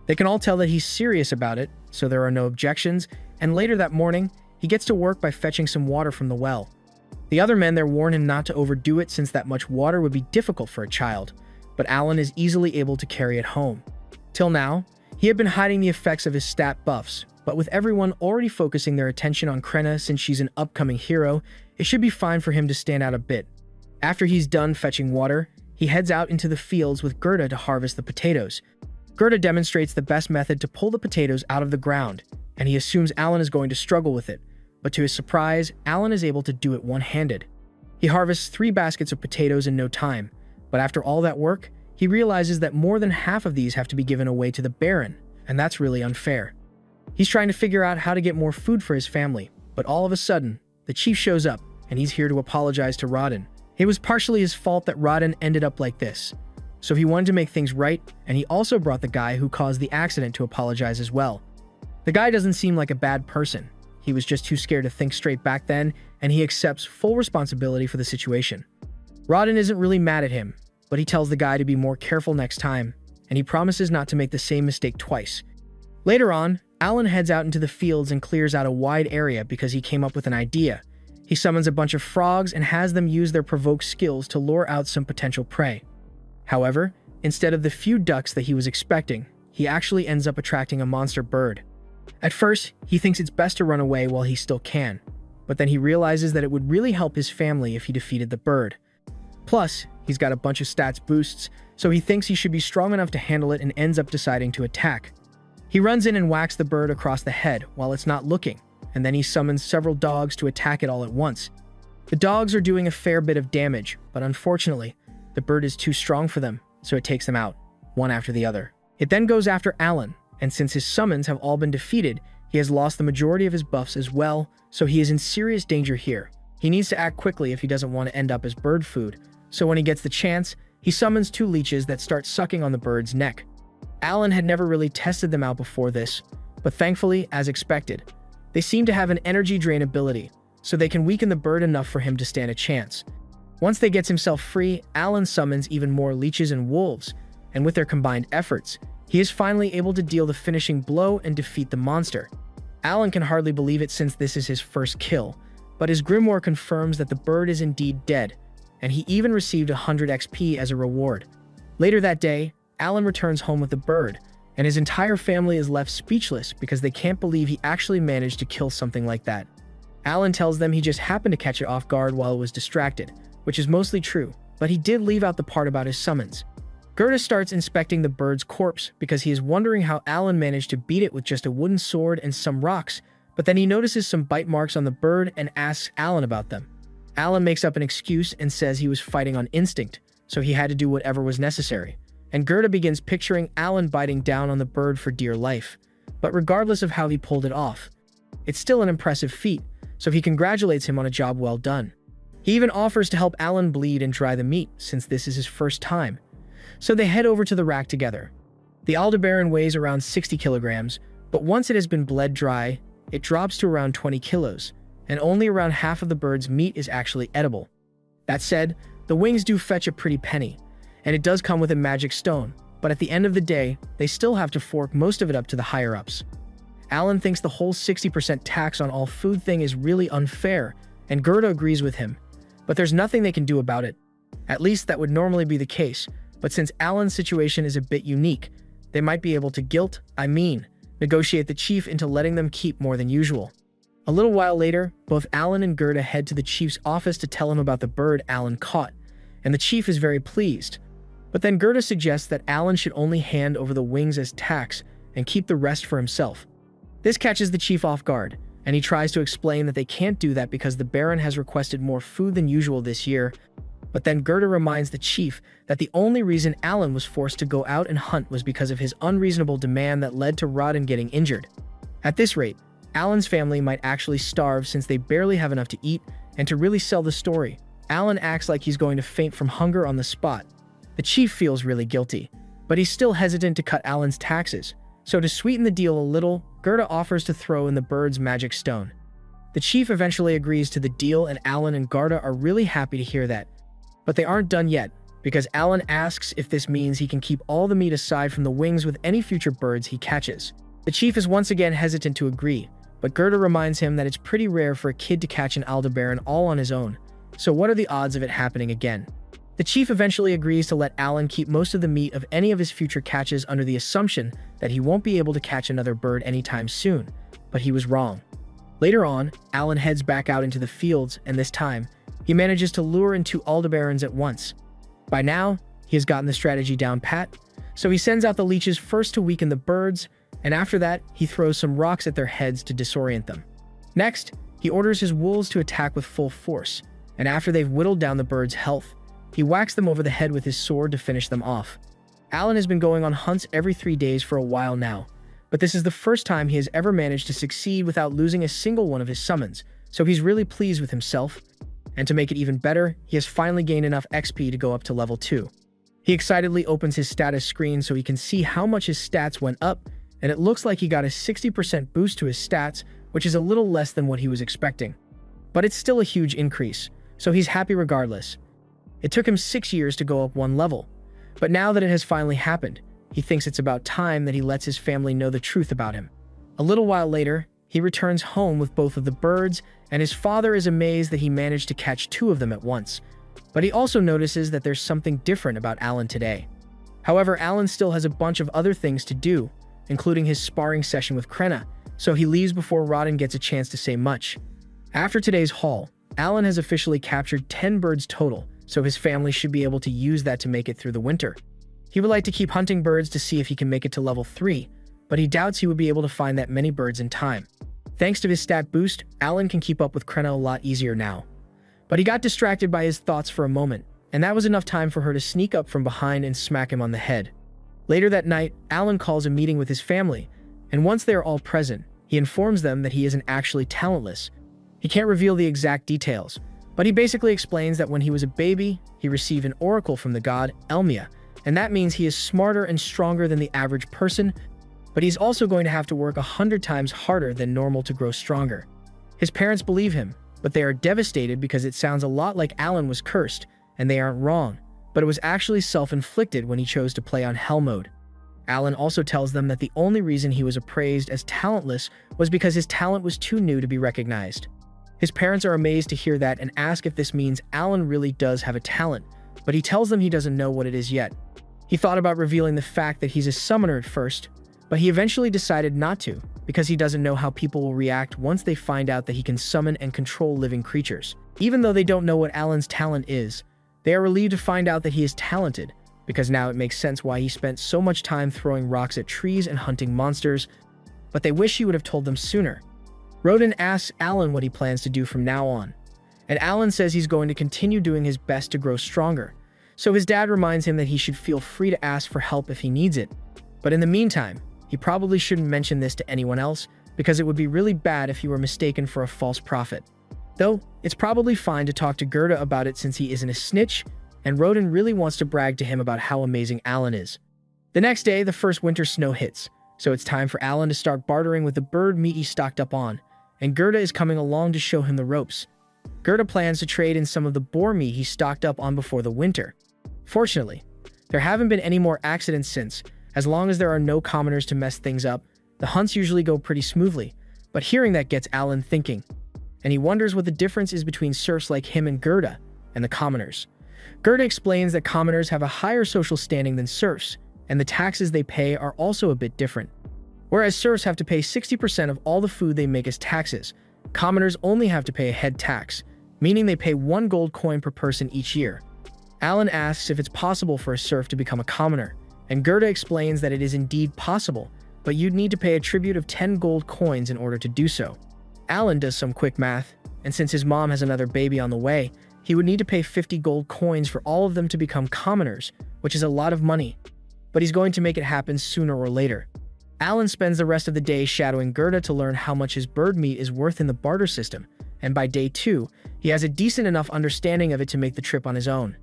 They can all tell that he's serious about it, so there are no objections, and later that morning, he gets to work by fetching some water from the well. The other men there warn him not to overdo it since that much water would be difficult for a child, but Alan is easily able to carry it home. Till now, he had been hiding the effects of his stat buffs, but with everyone already focusing their attention on Krenna since she's an upcoming hero, it should be fine for him to stand out a bit. After he's done fetching water, he heads out into the fields with Gerda to harvest the potatoes. Gerda demonstrates the best method to pull the potatoes out of the ground, and he assumes Alan is going to struggle with it, but to his surprise, Alan is able to do it one-handed. He harvests 3 baskets of potatoes in no time, but after all that work, he realizes that more than half of these have to be given away to the Baron, and that's really unfair. He's trying to figure out how to get more food for his family, but all of a sudden, the chief shows up, and he's here to apologize to Rodden. It was partially his fault that Rodden ended up like this, so he wanted to make things right, and he also brought the guy who caused the accident to apologize as well. The guy doesn't seem like a bad person. He was just too scared to think straight back then, and he accepts full responsibility for the situation. Rodden isn't really mad at him, but he tells the guy to be more careful next time, and he promises not to make the same mistake twice. Later on, Alan heads out into the fields and clears out a wide area because he came up with an idea. He summons a bunch of frogs and has them use their provoke skills to lure out some potential prey. However, instead of the few ducks that he was expecting, he actually ends up attracting a monster bird. At first, he thinks it's best to run away while he still can, but then he realizes that it would really help his family if he defeated the bird. Plus, he's got a bunch of stats boosts, so he thinks he should be strong enough to handle it and ends up deciding to attack. He runs in and whacks the bird across the head while it's not looking, and then he summons several dogs to attack it all at once. The dogs are doing a fair bit of damage, but unfortunately, the bird is too strong for them, so it takes them out, one after the other. It then goes after Alan, and since his summons have all been defeated, he has lost the majority of his buffs as well, so he is in serious danger here. He needs to act quickly if he doesn't want to end up as bird food, so when he gets the chance, he summons 2 leeches that start sucking on the bird's neck. Alan had never really tested them out before this, but thankfully, as expected, they seem to have an energy drain ability, so they can weaken the bird enough for him to stand a chance. Once they gets himself free, Alan summons even more leeches and wolves, and with their combined efforts, he is finally able to deal the finishing blow and defeat the monster. Alan can hardly believe it since this is his first kill, but his grimoire confirms that the bird is indeed dead, and he even received 100 XP as a reward. Later that day, Alan returns home with the bird, and his entire family is left speechless because they can't believe he actually managed to kill something like that. Alan tells them he just happened to catch it off guard while it was distracted, which is mostly true, but he did leave out the part about his summons. Gerda starts inspecting the bird's corpse because he is wondering how Alan managed to beat it with just a wooden sword and some rocks, but then he notices some bite marks on the bird and asks Alan about them. Alan makes up an excuse and says he was fighting on instinct, so he had to do whatever was necessary. And Gerda begins picturing Alan biting down on the bird for dear life. But regardless of how he pulled it off, it's still an impressive feat, so he congratulates him on a job well done. He even offers to help Alan bleed and dry the meat, since this is his first time. So they head over to the rack together. The Aldebaran weighs around 60 kilograms, but once it has been bled dry, it drops to around 20 kilos, and only around half of the bird's meat is actually edible. That said, the wings do fetch a pretty penny, and it does come with a magic stone, but at the end of the day, they still have to fork most of it up to the higher-ups. Alan thinks the whole 60% tax on all food thing is really unfair, and Gerda agrees with him, but there's nothing they can do about it. At least that would normally be the case, but since Alan's situation is a bit unique, they might be able to negotiate the chief into letting them keep more than usual. A little while later, both Alan and Gerda head to the chief's office to tell him about the bird Alan caught, and the chief is very pleased. But then Gerda suggests that Alan should only hand over the wings as tax and keep the rest for himself. This catches the chief off guard, and he tries to explain that they can't do that because the Baron has requested more food than usual this year. But then Gerda reminds the chief that the only reason Alan was forced to go out and hunt was because of his unreasonable demand that led to Rodden getting injured. At this rate, Alan's family might actually starve since they barely have enough to eat, and to really sell the story, Alan acts like he's going to faint from hunger on the spot. The chief feels really guilty, but he's still hesitant to cut Alan's taxes, so to sweeten the deal a little, Gerda offers to throw in the bird's magic stone. The chief eventually agrees to the deal, and Alan and Gerda are really happy to hear that. But they aren't done yet, because Alan asks if this means he can keep all the meat aside from the wings with any future birds he catches. The chief is once again hesitant to agree, but Gerda reminds him that it's pretty rare for a kid to catch an Aldebaran all on his own, so what are the odds of it happening again? The chief eventually agrees to let Alan keep most of the meat of any of his future catches under the assumption that he won't be able to catch another bird anytime soon, but he was wrong. Later on, Alan heads back out into the fields, and this time, he manages to lure in 2 Aldebarans at once. By now, he has gotten the strategy down pat, so he sends out the leeches first to weaken the birds, and after that, he throws some rocks at their heads to disorient them. Next, he orders his wolves to attack with full force, and after they've whittled down the birds' health, he whacks them over the head with his sword to finish them off. Alan has been going on hunts every 3 days for a while now, but this is the first time he has ever managed to succeed without losing a single one of his summons, so he's really pleased with himself. And to make it even better, he has finally gained enough XP to go up to level 2. He excitedly opens his status screen so he can see how much his stats went up, and it looks like he got a 60% boost to his stats, which is a little less than what he was expecting. But it's still a huge increase, so he's happy regardless. It took him 6 years to go up 1 level, but now that it has finally happened, he thinks it's about time that he lets his family know the truth about him. A little while later, he returns home with both of the birds, and his father is amazed that he managed to catch 2 of them at once. But he also notices that there's something different about Alan today. However, Alan still has a bunch of other things to do, including his sparring session with Krenna, so he leaves before Rodden gets a chance to say much. After today's haul, Alan has officially captured 10 birds total, so his family should be able to use that to make it through the winter. He would like to keep hunting birds to see if he can make it to level 3, but he doubts he would be able to find that many birds in time. Thanks to his stat boost, Alan can keep up with Krenna a lot easier now. But he got distracted by his thoughts for a moment, and that was enough time for her to sneak up from behind and smack him on the head. Later that night, Alan calls a meeting with his family, and once they are all present, he informs them that he isn't actually talentless. He can't reveal the exact details, but he basically explains that when he was a baby, he received an oracle from the god Elmia, and that means he is smarter and stronger than the average person, but he's also going to have to work 100 times harder than normal to grow stronger. His parents believe him, but they are devastated because it sounds a lot like Alan was cursed, and they aren't wrong, but it was actually self-inflicted when he chose to play on Hell mode. Alan also tells them that the only reason he was appraised as talentless was because his talent was too new to be recognized. His parents are amazed to hear that and ask if this means Alan really does have a talent, but he tells them he doesn't know what it is yet. He thought about revealing the fact that he's a summoner at first, but he eventually decided not to, because he doesn't know how people will react once they find out that he can summon and control living creatures. Even though they don't know what Alan's talent is, they are relieved to find out that he is talented, because now it makes sense why he spent so much time throwing rocks at trees and hunting monsters, but they wish he would have told them sooner. Rodden asks Alan what he plans to do from now on, and Alan says he's going to continue doing his best to grow stronger, so his dad reminds him that he should feel free to ask for help if he needs it. But in the meantime, he probably shouldn't mention this to anyone else, because it would be really bad if he were mistaken for a false prophet. Though, it's probably fine to talk to Gerda about it since he isn't a snitch, and Rodden really wants to brag to him about how amazing Alan is. The next day, the first winter snow hits, so it's time for Alan to start bartering with the bird meat he stocked up on, and Gerda is coming along to show him the ropes. Gerda plans to trade in some of the boar meat he stocked up on before the winter. Fortunately, there haven't been any more accidents since. As long as there are no commoners to mess things up, the hunts usually go pretty smoothly, but hearing that gets Alan thinking, and he wonders what the difference is between serfs like him and Gerda and the commoners. Gerda explains that commoners have a higher social standing than serfs, and the taxes they pay are also a bit different. Whereas serfs have to pay 60% of all the food they make as taxes, commoners only have to pay a head tax, meaning they pay 1 gold coin per person each year. Alan asks if it's possible for a serf to become a commoner, and Gerda explains that it is indeed possible, but you'd need to pay a tribute of 10 gold coins in order to do so. Alan does some quick math, and since his mom has another baby on the way, he would need to pay 50 gold coins for all of them to become commoners, which is a lot of money. But he's going to make it happen sooner or later. Alan spends the rest of the day shadowing Gerda to learn how much his bird meat is worth in the barter system, and by day 2, he has a decent enough understanding of it to make the trip on his own.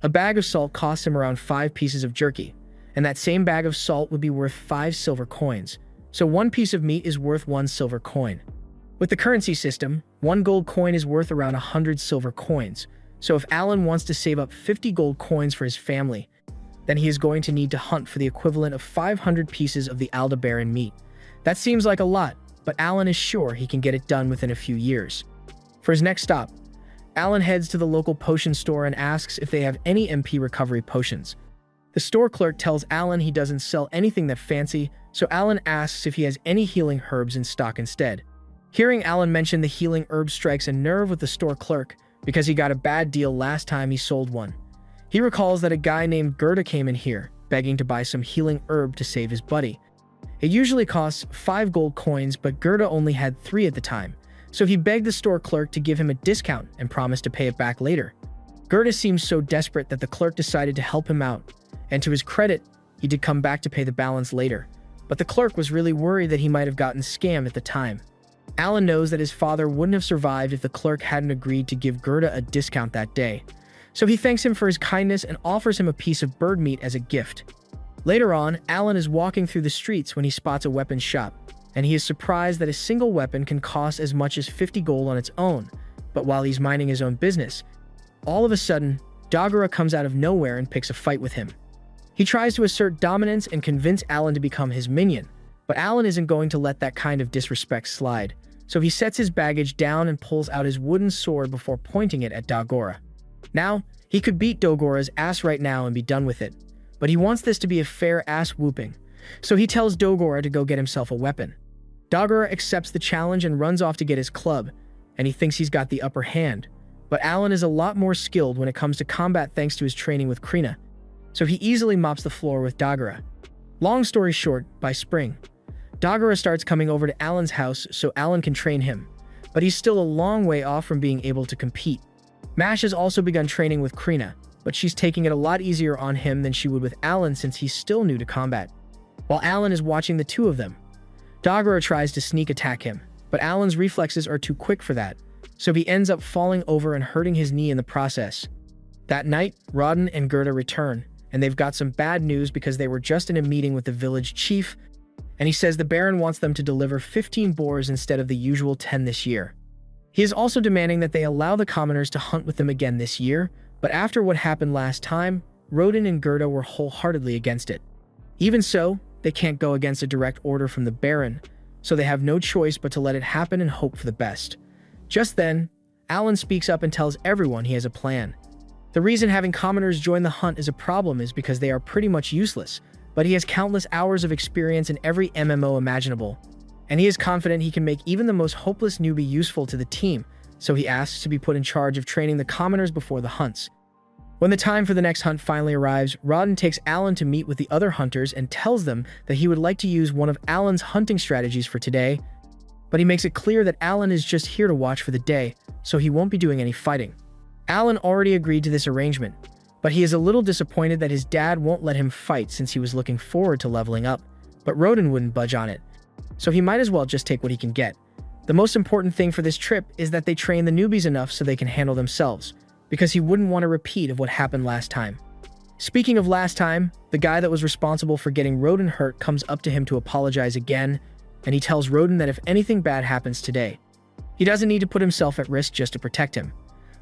A bag of salt costs him around 5 pieces of jerky, and that same bag of salt would be worth 5 silver coins, so 1 piece of meat is worth 1 silver coin. With the currency system, 1 gold coin is worth around 100 silver coins, So if Alan wants to save up 50 gold coins for his family, then he is going to need to hunt for the equivalent of 500 pieces of the Aldebaran meat. That seems like a lot, but Alan is sure he can get it done within a few years. For his next stop, Alan heads to the local potion store and asks if they have any MP recovery potions. The store clerk tells Alan he doesn't sell anything that fancy, so Alan asks if he has any healing herbs in stock instead. Hearing Alan mention the healing herb strikes a nerve with the store clerk because he got a bad deal last time he sold one. He recalls that a guy named Gerda came in here, begging to buy some healing herb to save his buddy. It usually costs 5 gold coins, but Gerda only had 3 at the time, so he begged the store clerk to give him a discount and promised to pay it back later. Gerda seems so desperate that the clerk decided to help him out, and to his credit, he did come back to pay the balance later. But the clerk was really worried that he might have gotten scammed at the time. Alan knows that his father wouldn't have survived if the clerk hadn't agreed to give Gerda a discount that day. So he thanks him for his kindness and offers him a piece of bird meat as a gift. Later on, Alan is walking through the streets when he spots a weapons shop, and he is surprised that a single weapon can cost as much as 50 gold on its own. But while he's minding his own business, all of a sudden, Dagora comes out of nowhere and picks a fight with him. He tries to assert dominance and convince Alan to become his minion, but Alan isn't going to let that kind of disrespect slide, so he sets his baggage down and pulls out his wooden sword before pointing it at Dagora. Now, he could beat Dogora's ass right now and be done with it, but he wants this to be a fair ass whooping, so he tells Dagora to go get himself a weapon. Dagora accepts the challenge and runs off to get his club, and he thinks he's got the upper hand, but Alan is a lot more skilled when it comes to combat thanks to his training with Krina, so he easily mops the floor with Dagora. Long story short, by spring, Dagora starts coming over to Alan's house so Alan can train him, but he's still a long way off from being able to compete. Mash has also begun training with Krina, but she's taking it a lot easier on him than she would with Alan since he's still new to combat. While Alan is watching the two of them, Dagora tries to sneak attack him, but Alan's reflexes are too quick for that, so he ends up falling over and hurting his knee in the process. That night, Rodin and Gerda return, and they've got some bad news because they were just in a meeting with the village chief, and he says the Baron wants them to deliver 15 boars instead of the usual 10 this year. He is also demanding that they allow the commoners to hunt with them again this year, but after what happened last time, Rodin and Gerda were wholeheartedly against it. Even so, they can't go against a direct order from the Baron, so they have no choice but to let it happen and hope for the best. Just then, Alan speaks up and tells everyone he has a plan. The reason having commoners join the hunt is a problem is because they are pretty much useless, but he has countless hours of experience in every MMO imaginable, and he is confident he can make even the most hopeless newbie useful to the team, so he asks to be put in charge of training the commoners before the hunts. When the time for the next hunt finally arrives, Rodin takes Alan to meet with the other hunters and tells them that he would like to use one of Alan's hunting strategies for today, but he makes it clear that Alan is just here to watch for the day, so he won't be doing any fighting. Alan already agreed to this arrangement, but he is a little disappointed that his dad won't let him fight since he was looking forward to leveling up, but Rodin wouldn't budge on it, so he might as well just take what he can get. The most important thing for this trip is that they train the newbies enough so they can handle themselves, because he wouldn't want a repeat of what happened last time. Speaking of last time, the guy that was responsible for getting Rodin hurt comes up to him to apologize again, and he tells Rodin that if anything bad happens today, he doesn't need to put himself at risk just to protect him.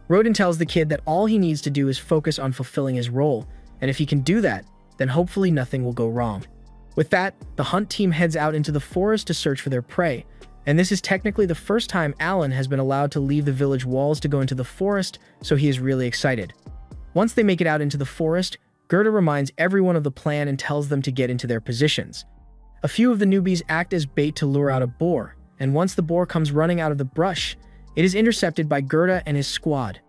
Rodin tells the kid that all he needs to do is focus on fulfilling his role, and if he can do that, then hopefully nothing will go wrong. With that, the hunt team heads out into the forest to search for their prey, and this is technically the first time Alan has been allowed to leave the village walls to go into the forest, so he is really excited. Once they make it out into the forest, Gerda reminds everyone of the plan and tells them to get into their positions. A few of the newbies act as bait to lure out a boar, and once the boar comes running out of the brush, it is intercepted by Gerda and his squad.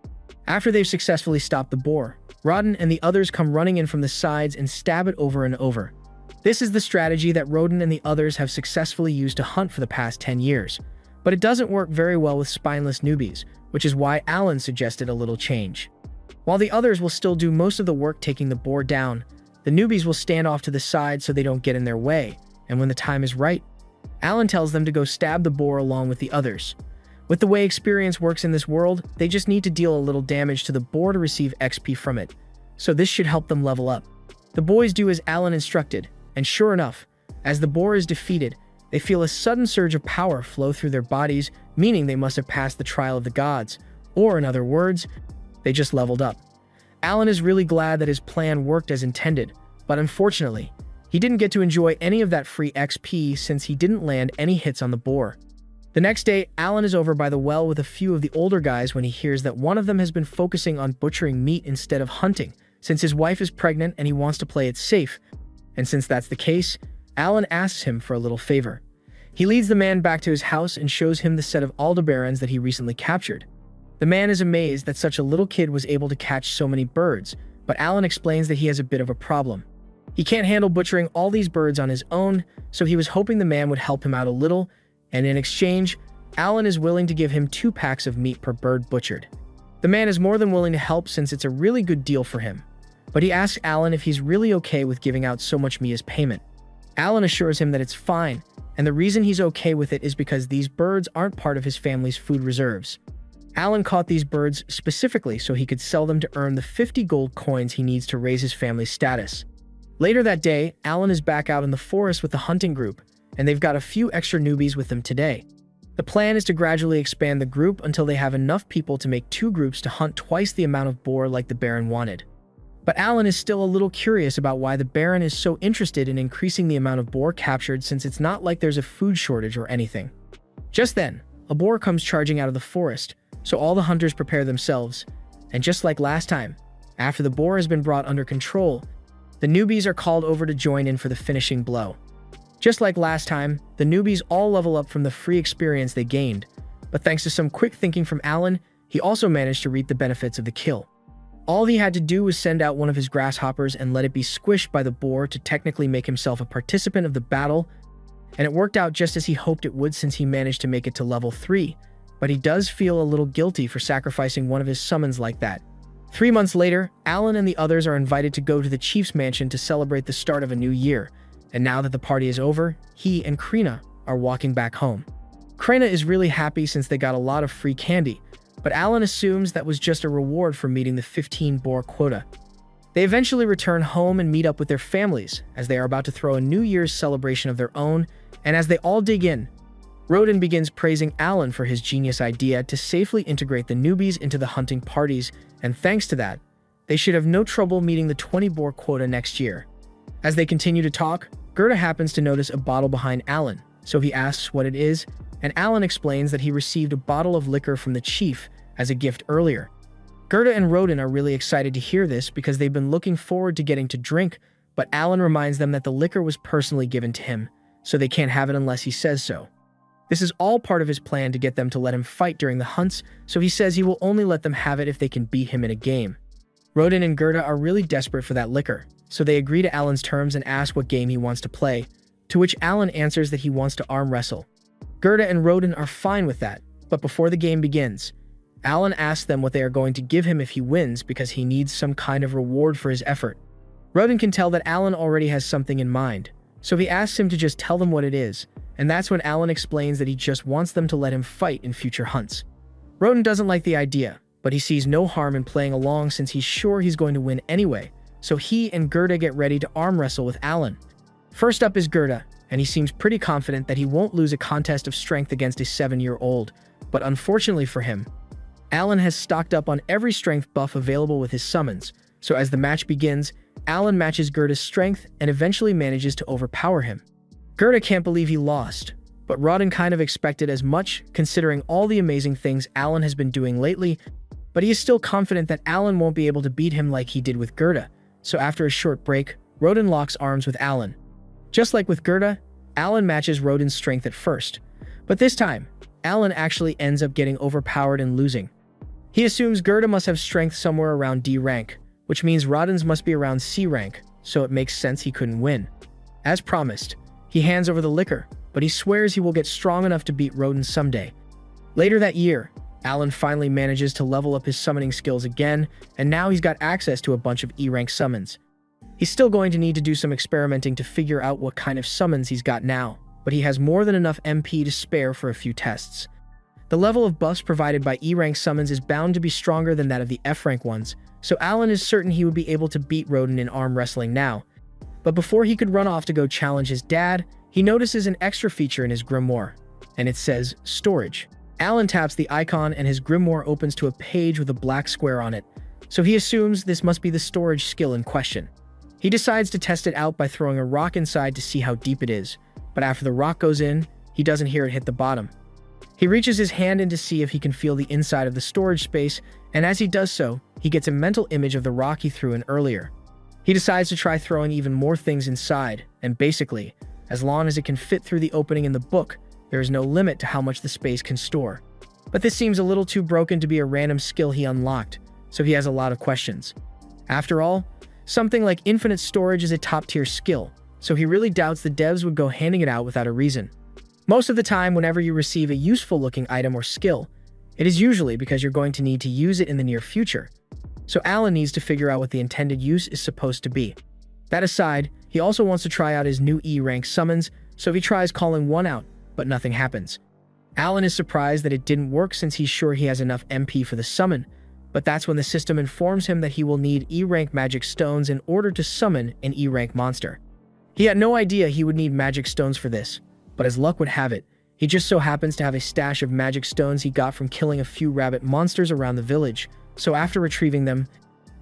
After they've successfully stopped the boar, Rodin and the others come running in from the sides and stab it over and over. This is the strategy that Rodin and the others have successfully used to hunt for the past 10 years, but it doesn't work very well with spineless newbies, which is why Alan suggested a little change. While the others will still do most of the work taking the boar down, the newbies will stand off to the side so they don't get in their way, and when the time is right, Alan tells them to go stab the boar along with the others. With the way experience works in this world, they just need to deal a little damage to the boar to receive XP from it, so this should help them level up. The boys do as Alan instructed, and sure enough, as the boar is defeated, they feel a sudden surge of power flow through their bodies, meaning they must have passed the trial of the gods, or in other words, They just leveled up. Alan is really glad that his plan worked as intended, but unfortunately, he didn't get to enjoy any of that free XP since he didn't land any hits on the boar. The next day, Alan is over by the well with a few of the older guys when he hears that one of them has been focusing on butchering meat instead of hunting, since his wife is pregnant and he wants to play it safe. And since that's the case, Alan asks him for a little favor. He leads the man back to his house and shows him the set of Aldebarans that he recently captured. The man is amazed that such a little kid was able to catch so many birds, but Alan explains that he has a bit of a problem. He can't handle butchering all these birds on his own, so he was hoping the man would help him out a little, and in exchange, Alan is willing to give him 2 packs of meat per bird butchered. The man is more than willing to help since it's a really good deal for him, but he asks Alan if he's really okay with giving out so much meat as payment. Alan assures him that it's fine, and the reason he's okay with it is because these birds aren't part of his family's food reserves. Alan caught these birds specifically so he could sell them to earn the 50 gold coins he needs to raise his family's status. Later that day, Alan is back out in the forest with the hunting group, and they've got a few extra newbies with them today. The plan is to gradually expand the group until they have enough people to make 2 groups to hunt twice the amount of boar like the Baron wanted. But Alan is still a little curious about why the Baron is so interested in increasing the amount of boar captured since it's not like there's a food shortage or anything. Just then, a boar comes charging out of the forest, so all the hunters prepare themselves, and just like last time, after the boar has been brought under control, the newbies are called over to join in for the finishing blow. Just like last time, the newbies all level up from the free experience they gained, but thanks to some quick thinking from Alan, he also managed to reap the benefits of the kill. All he had to do was send out one of his grasshoppers and let it be squished by the boar to technically make himself a participant of the battle, and it worked out just as he hoped it would since he managed to make it to level 3, but he does feel a little guilty for sacrificing one of his summons like that. 3 months later, Alan and the others are invited to go to the chief's mansion to celebrate the start of a new year, and now that the party is over, he and Krina are walking back home. Krina is really happy since they got a lot of free candy, but Alan assumes that was just a reward for meeting the 15 boar quota. They eventually return home and meet up with their families, as they are about to throw a New Year's celebration of their own, and as they all dig in, Rodin begins praising Alan for his genius idea to safely integrate the newbies into the hunting parties, and thanks to that, they should have no trouble meeting the 20 boar quota next year. As they continue to talk, Gerda happens to notice a bottle behind Alan, so he asks what it is, and Alan explains that he received a bottle of liquor from the chief as a gift earlier. Gerda and Rodin are really excited to hear this because they've been looking forward to getting to drink, but Alan reminds them that the liquor was personally given to him, so they can't have it unless he says so. This is all part of his plan to get them to let him fight during the hunts, so he says he will only let them have it if they can beat him in a game. Rodin and Gerda are really desperate for that liquor, so they agree to Alan's terms and ask what game he wants to play, to which Alan answers that he wants to arm wrestle. Gerda and Rodin are fine with that, but before the game begins, Alan asks them what they are going to give him if he wins because he needs some kind of reward for his effort. Rodin can tell that Alan already has something in mind, so he asks him to just tell them what it is, and that's when Alan explains that he just wants them to let him fight in future hunts. Rodin doesn't like the idea, but he sees no harm in playing along since he's sure he's going to win anyway, so he and Gerda get ready to arm wrestle with Alan. First up is Gerda, and he seems pretty confident that he won't lose a contest of strength against a 7-year-old, but unfortunately for him, Alan has stocked up on every strength buff available with his summons, so as the match begins, Alan matches Gerda's strength and eventually manages to overpower him. Gerda can't believe he lost, but Rodin kind of expected as much considering all the amazing things Alan has been doing lately, but he is still confident that Alan won't be able to beat him like he did with Gerda, so after a short break, Rodin locks arms with Alan. Just like with Gerda, Alan matches Rodin's strength at first, but this time, Alan actually ends up getting overpowered and losing. He assumes Gerda must have strength somewhere around D rank, which means Rodin's must be around C rank, so it makes sense he couldn't win. As promised, he hands over the liquor, but he swears he will get strong enough to beat Rodin someday. Later that year, Alan finally manages to level up his summoning skills again, and now he's got access to a bunch of E-rank summons. He's still going to need to do some experimenting to figure out what kind of summons he's got now, but he has more than enough MP to spare for a few tests. The level of buffs provided by E-rank summons is bound to be stronger than that of the F-rank ones, so Alan is certain he would be able to beat Rodin in arm wrestling now. But before he could run off to go challenge his dad, he notices an extra feature in his grimoire, and it says, Storage. Alan taps the icon and his grimoire opens to a page with a black square on it, so he assumes this must be the storage skill in question. He decides to test it out by throwing a rock inside to see how deep it is, but after the rock goes in, he doesn't hear it hit the bottom. He reaches his hand in to see if he can feel the inside of the storage space, and as he does so, he gets a mental image of the rock he threw in earlier. He decides to try throwing even more things inside, and basically, as long as it can fit through the opening in the book, there is no limit to how much the space can store. But this seems a little too broken to be a random skill he unlocked, so he has a lot of questions. After all, something like infinite storage is a top-tier skill, so he really doubts the devs would go handing it out without a reason. Most of the time, whenever you receive a useful-looking item or skill, it is usually because you're going to need to use it in the near future. So Alan needs to figure out what the intended use is supposed to be. That aside, he also wants to try out his new E-rank summons, so he tries calling one out, but nothing happens. Alan is surprised that it didn't work since he's sure he has enough MP for the summon, but that's when the system informs him that he will need E-rank magic stones in order to summon an E-rank monster. He had no idea he would need magic stones for this, but as luck would have it, he just so happens to have a stash of magic stones he got from killing a few rabbit monsters around the village, so after retrieving them,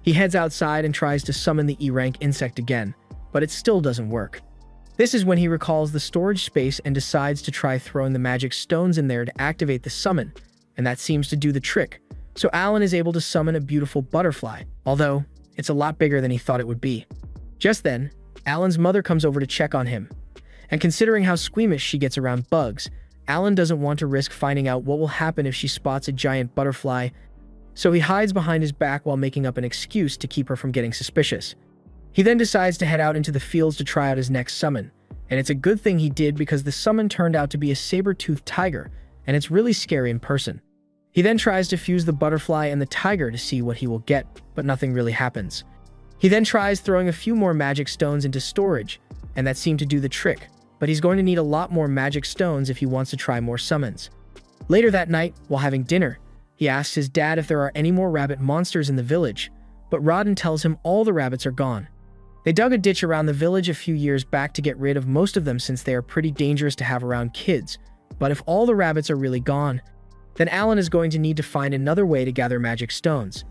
he heads outside and tries to summon the E-rank insect again, but it still doesn't work. This is when he recalls the storage space and decides to try throwing the magic stones in there to activate the summon, and that seems to do the trick. So Alan is able to summon a beautiful butterfly, although it's a lot bigger than he thought it would be. Just then, Alan's mother comes over to check on him, and considering how squeamish she gets around bugs, Alan doesn't want to risk finding out what will happen if she spots a giant butterfly, so he hides behind his back while making up an excuse to keep her from getting suspicious. He then decides to head out into the fields to try out his next summon, and it's a good thing he did because the summon turned out to be a saber-toothed tiger, and it's really scary in person. He then tries to fuse the butterfly and the tiger to see what he will get, but nothing really happens. He then tries throwing a few more magic stones into storage, and that seemed to do the trick, but he's going to need a lot more magic stones if he wants to try more summons. Later that night, while having dinner, he asks his dad if there are any more rabbit monsters in the village, but Rodden tells him all the rabbits are gone. They dug a ditch around the village a few years back to get rid of most of them since they are pretty dangerous to have around kids, but if all the rabbits are really gone, then Alan is going to need to find another way to gather magic stones.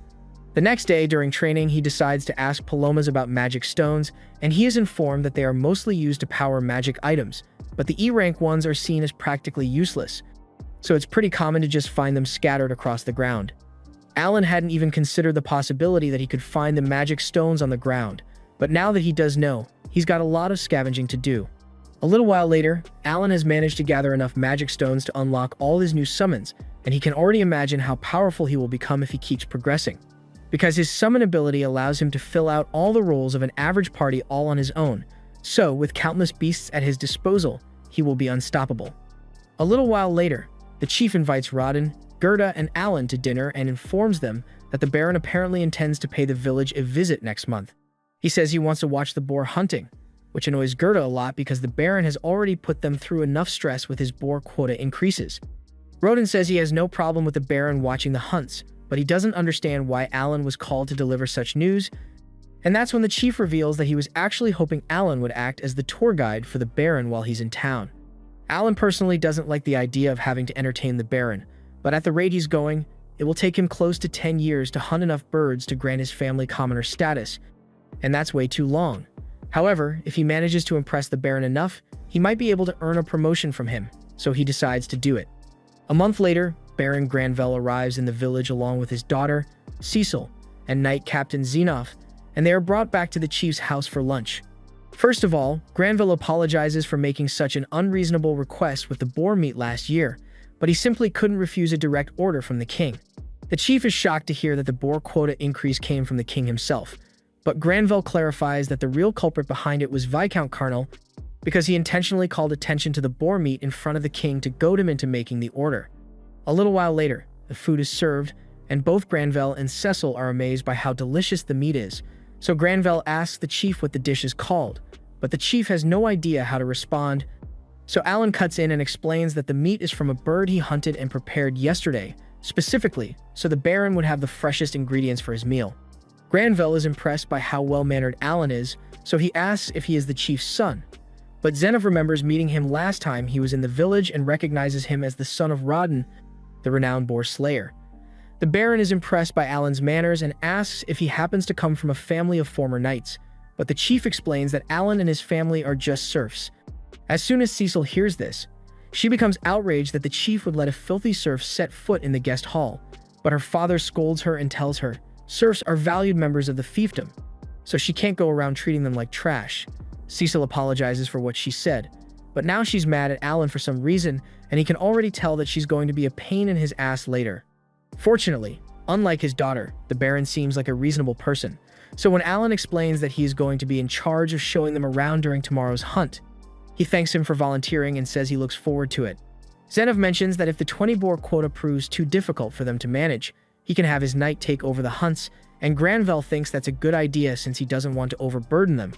The next day, during training, he decides to ask Palomas about magic stones, and he is informed that they are mostly used to power magic items, but the E-rank ones are seen as practically useless, so it's pretty common to just find them scattered across the ground. Alan hadn't even considered the possibility that he could find the magic stones on the ground, but now that he does know, he's got a lot of scavenging to do. A little while later, Alan has managed to gather enough magic stones to unlock all his new summons, and he can already imagine how powerful he will become if he keeps progressing, because his summon ability allows him to fill out all the roles of an average party all on his own, so with countless beasts at his disposal, he will be unstoppable. A little while later, the chief invites Rodden, Gerda, and Alan to dinner and informs them that the Baron apparently intends to pay the village a visit next month. He says he wants to watch the boar hunting, which annoys Gerda a lot because the Baron has already put them through enough stress with his boar quota increases. Rodden says he has no problem with the Baron watching the hunts, but he doesn't understand why Alan was called to deliver such news, and that's when the chief reveals that he was actually hoping Alan would act as the tour guide for the Baron while he's in town. Alan personally doesn't like the idea of having to entertain the Baron, but at the rate he's going, it will take him close to 10 years to hunt enough birds to grant his family commoner status, and that's way too long. However, if he manages to impress the Baron enough, he might be able to earn a promotion from him, so he decides to do it. A month later, Baron Granville arrives in the village along with his daughter, Cecil, and Knight Captain Xenoff, and they are brought back to the chief's house for lunch. First of all, Granville apologizes for making such an unreasonable request with the boar meat last year, but he simply couldn't refuse a direct order from the king. The chief is shocked to hear that the boar quota increase came from the king himself, but Granville clarifies that the real culprit behind it was Viscount Carnal, because he intentionally called attention to the boar meat in front of the king to goad him into making the order. A little while later, the food is served, and both Granville and Cecil are amazed by how delicious the meat is, so Granville asks the chief what the dish is called, but the chief has no idea how to respond, so Alan cuts in and explains that the meat is from a bird he hunted and prepared yesterday, specifically, so the Baron would have the freshest ingredients for his meal. Granville is impressed by how well-mannered Alan is, so he asks if he is the chief's son. But Zenov remembers meeting him last time he was in the village and recognizes him as the son of Rodden, the renowned boar slayer. The Baron is impressed by Alan's manners and asks if he happens to come from a family of former knights, but the chief explains that Alan and his family are just serfs. As soon as Cecil hears this, she becomes outraged that the chief would let a filthy serf set foot in the guest hall, but her father scolds her and tells her serfs are valued members of the fiefdom, so she can't go around treating them like trash. Cecil apologizes for what she said, but now she's mad at Alan for some reason, and he can already tell that she's going to be a pain in his ass later. Fortunately, unlike his daughter, the Baron seems like a reasonable person, so when Alan explains that he is going to be in charge of showing them around during tomorrow's hunt, he thanks him for volunteering and says he looks forward to it. Zenov mentions that if the 20 boar quota proves too difficult for them to manage, he can have his knight take over the hunts, and Granvelle thinks that's a good idea since he doesn't want to overburden them.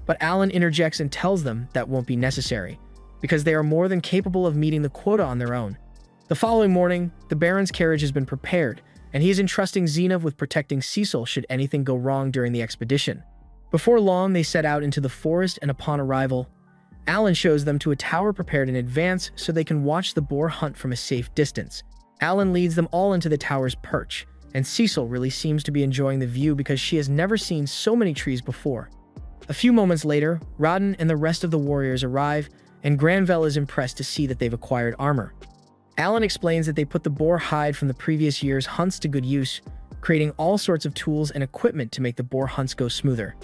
But Alan interjects and tells them that won't be necessary, because they are more than capable of meeting the quota on their own. The following morning, the Baron's carriage has been prepared, and he is entrusting Zenov with protecting Cecil should anything go wrong during the expedition. Before long, they set out into the forest, and upon arrival, Alan shows them to a tower prepared in advance so they can watch the boar hunt from a safe distance. Alan leads them all into the tower's perch, and Cecil really seems to be enjoying the view because she has never seen so many trees before. A few moments later, Rodden and the rest of the warriors arrive, and Granvelle is impressed to see that they've acquired armor. Alan explains that they put the boar hide from the previous year's hunts to good use, creating all sorts of tools and equipment to make the boar hunts go smoother.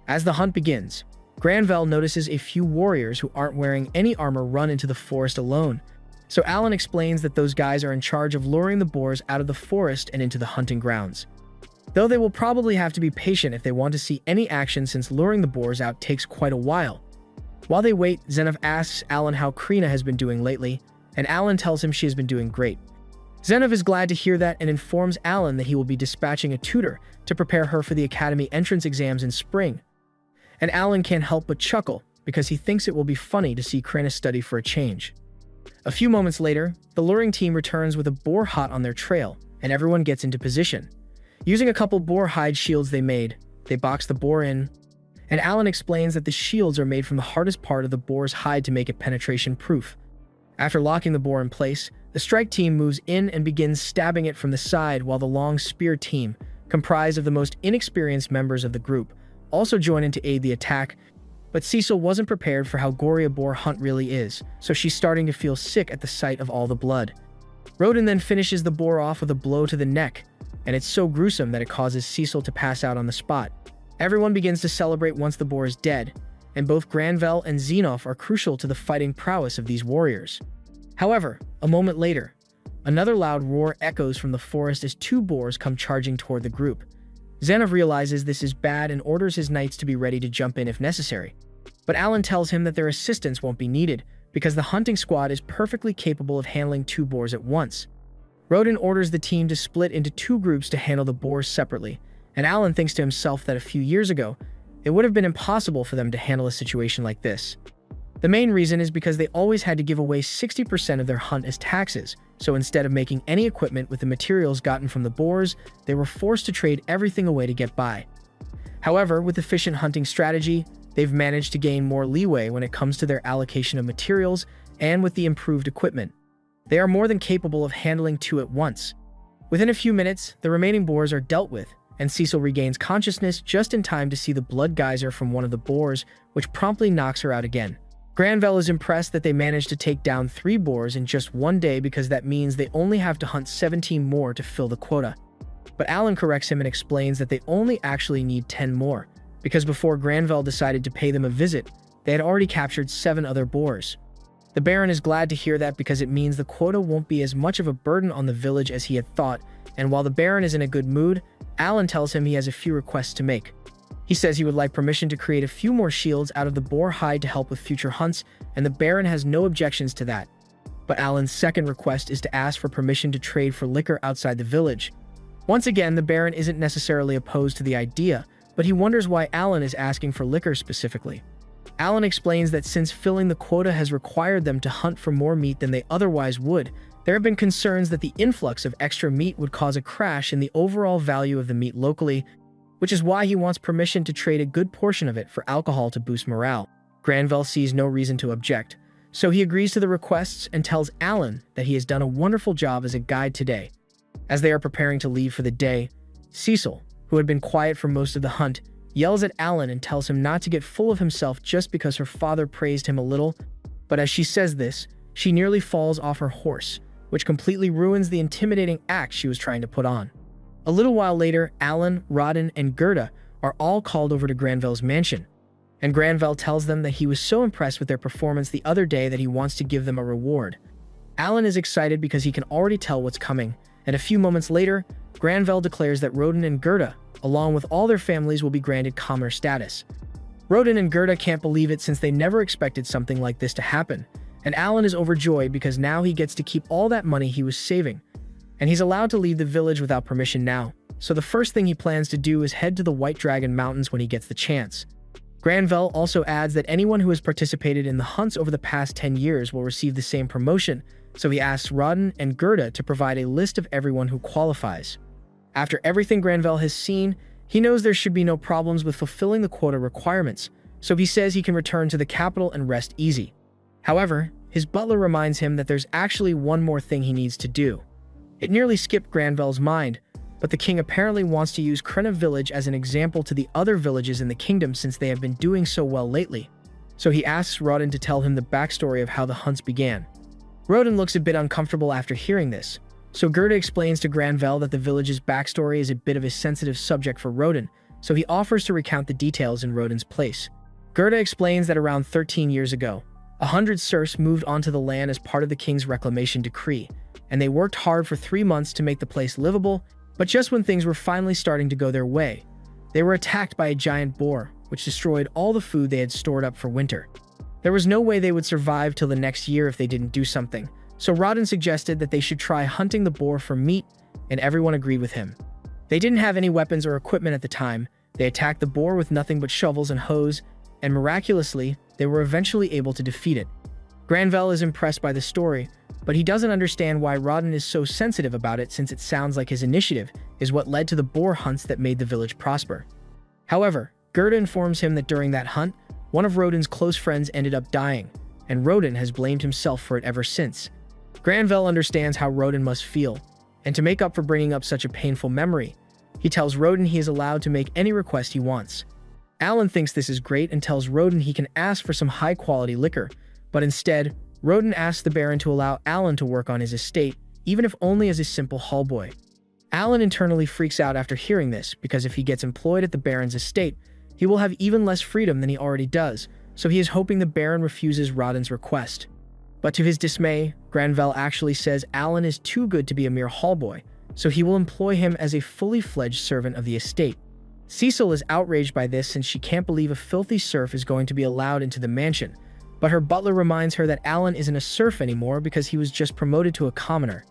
As the hunt begins, Granvelle notices a few warriors who aren't wearing any armor run into the forest alone, so Alan explains that those guys are in charge of luring the boars out of the forest and into the hunting grounds. Though they will probably have to be patient if they want to see any action since luring the boars out takes quite a while. While they wait, Zenov asks Alan how Krina has been doing lately, and Alan tells him she has been doing great. Zenov is glad to hear that and informs Alan that he will be dispatching a tutor to prepare her for the academy entrance exams in spring. And Alan can't help but chuckle because he thinks it will be funny to see Krina study for a change. A few moments later, the luring team returns with a boar hot on their trail, and everyone gets into position. Using a couple boar hide shields they made, they box the boar in, and Alan explains that the shields are made from the hardest part of the boar's hide to make it penetration-proof. After locking the boar in place, the strike team moves in and begins stabbing it from the side while the long spear team, comprised of the most inexperienced members of the group, also join in to aid the attack. But Cecil wasn't prepared for how gory a boar hunt really is, so she's starting to feel sick at the sight of all the blood. Rodin then finishes the boar off with a blow to the neck, and it's so gruesome that it causes Cecil to pass out on the spot. Everyone begins to celebrate once the boar is dead, and both Granvelle and Zenov are crucial to the fighting prowess of these warriors. However, a moment later, another loud roar echoes from the forest as two boars come charging toward the group. Zenov realizes this is bad and orders his knights to be ready to jump in if necessary. But Alan tells him that their assistance won't be needed because the hunting squad is perfectly capable of handling two boars at once. Rodin orders the team to split into two groups to handle the boars separately, and Alan thinks to himself that a few years ago, it would have been impossible for them to handle a situation like this. The main reason is because they always had to give away 60% of their hunt as taxes, so instead of making any equipment with the materials gotten from the boars, they were forced to trade everything away to get by. However, with efficient hunting strategy, they've managed to gain more leeway when it comes to their allocation of materials, and with the improved equipment, they are more than capable of handling two at once. Within a few minutes, the remaining boars are dealt with, and Cecil regains consciousness just in time to see the blood geyser from one of the boars, which promptly knocks her out again. Granvelle is impressed that they managed to take down 3 boars in just one day because that means they only have to hunt 17 more to fill the quota. But Alan corrects him and explains that they only actually need 10 more, because before Granvelle decided to pay them a visit, they had already captured 7 other boars. The Baron is glad to hear that because it means the quota won't be as much of a burden on the village as he had thought, and while the Baron is in a good mood, Alan tells him he has a few requests to make. He says he would like permission to create a few more shields out of the boar hide to help with future hunts, and the Baron has no objections to that. But Alan's second request is to ask for permission to trade for liquor outside the village. Once again, the Baron isn't necessarily opposed to the idea, but he wonders why Alan is asking for liquor specifically. Alan explains that since filling the quota has required them to hunt for more meat than they otherwise would, there have been concerns that the influx of extra meat would cause a crash in the overall value of the meat locally, which is why he wants permission to trade a good portion of it for alcohol to boost morale. Granvelle sees no reason to object, So he agrees to the requests and tells Alan that he has done a wonderful job as a guide today. As they are preparing to leave for the day, Cecil, who had been quiet for most of the hunt, yells at Alan and tells him not to get full of himself just because her father praised him a little. But as she says this, she nearly falls off her horse, which completely ruins the intimidating act she was trying to put on. A little while later, Alan, Rodden, and Gerda are all called over to Granville's mansion, and Granville tells them that he was so impressed with their performance the other day that he wants to give them a reward. Alan is excited because he can already tell what's coming, and a few moments later, Granville declares that Rodden and Gerda, along with all their families, will be granted commoner status. Rodden and Gerda can't believe it since they never expected something like this to happen, and Alan is overjoyed because now he gets to keep all that money he was saving, and he's allowed to leave the village without permission now. So the first thing he plans to do is head to the White Dragon Mountains when he gets the chance. Granville also adds that anyone who has participated in the hunts over the past 10 years will receive the same promotion, so he asks Rodden and Gerda to provide a list of everyone who qualifies. After everything Granville has seen, he knows there should be no problems with fulfilling the quota requirements, so he says he can return to the capital and rest easy. However, his butler reminds him that there's actually one more thing he needs to do. It nearly skipped Granville's mind, but the king apparently wants to use Krena village as an example to the other villages in the kingdom since they have been doing so well lately. So he asks Rodden to tell him the backstory of how the hunts began. Rodden looks a bit uncomfortable after hearing this, so Gerda explains to Granville that the village's backstory is a bit of a sensitive subject for Rodden, so he offers to recount the details in Rodden's place. Gerda explains that around 13 years ago, 100 serfs moved onto the land as part of the king's reclamation decree, and they worked hard for 3 months to make the place livable. But just when things were finally starting to go their way, they were attacked by a giant boar, which destroyed all the food they had stored up for winter. There was no way they would survive till the next year if they didn't do something, so Rodden suggested that they should try hunting the boar for meat, and everyone agreed with him. They didn't have any weapons or equipment at the time. They attacked the boar with nothing but shovels and hoes, and miraculously, they were eventually able to defeat it. Granville is impressed by the story, but he doesn't understand why Rodden is so sensitive about it since it sounds like his initiative is what led to the boar hunts that made the village prosper. However, Gerda informs him that during that hunt, one of Rodden's close friends ended up dying, and Rodden has blamed himself for it ever since. Granville understands how Rodden must feel, and to make up for bringing up such a painful memory, he tells Rodden he is allowed to make any request he wants. Alan thinks this is great and tells Rodden he can ask for some high-quality liquor, but instead, Rodden asks the Baron to allow Alan to work on his estate, even if only as a simple hallboy. Alan internally freaks out after hearing this, because if he gets employed at the Baron's estate, he will have even less freedom than he already does, so he is hoping the Baron refuses Rodden's request. But to his dismay, Granville actually says Alan is too good to be a mere hallboy, so he will employ him as a fully fledged servant of the estate. Cecil is outraged by this since she can't believe a filthy serf is going to be allowed into the mansion, but her butler reminds her that Alan isn't a serf anymore because he was just promoted to a commoner.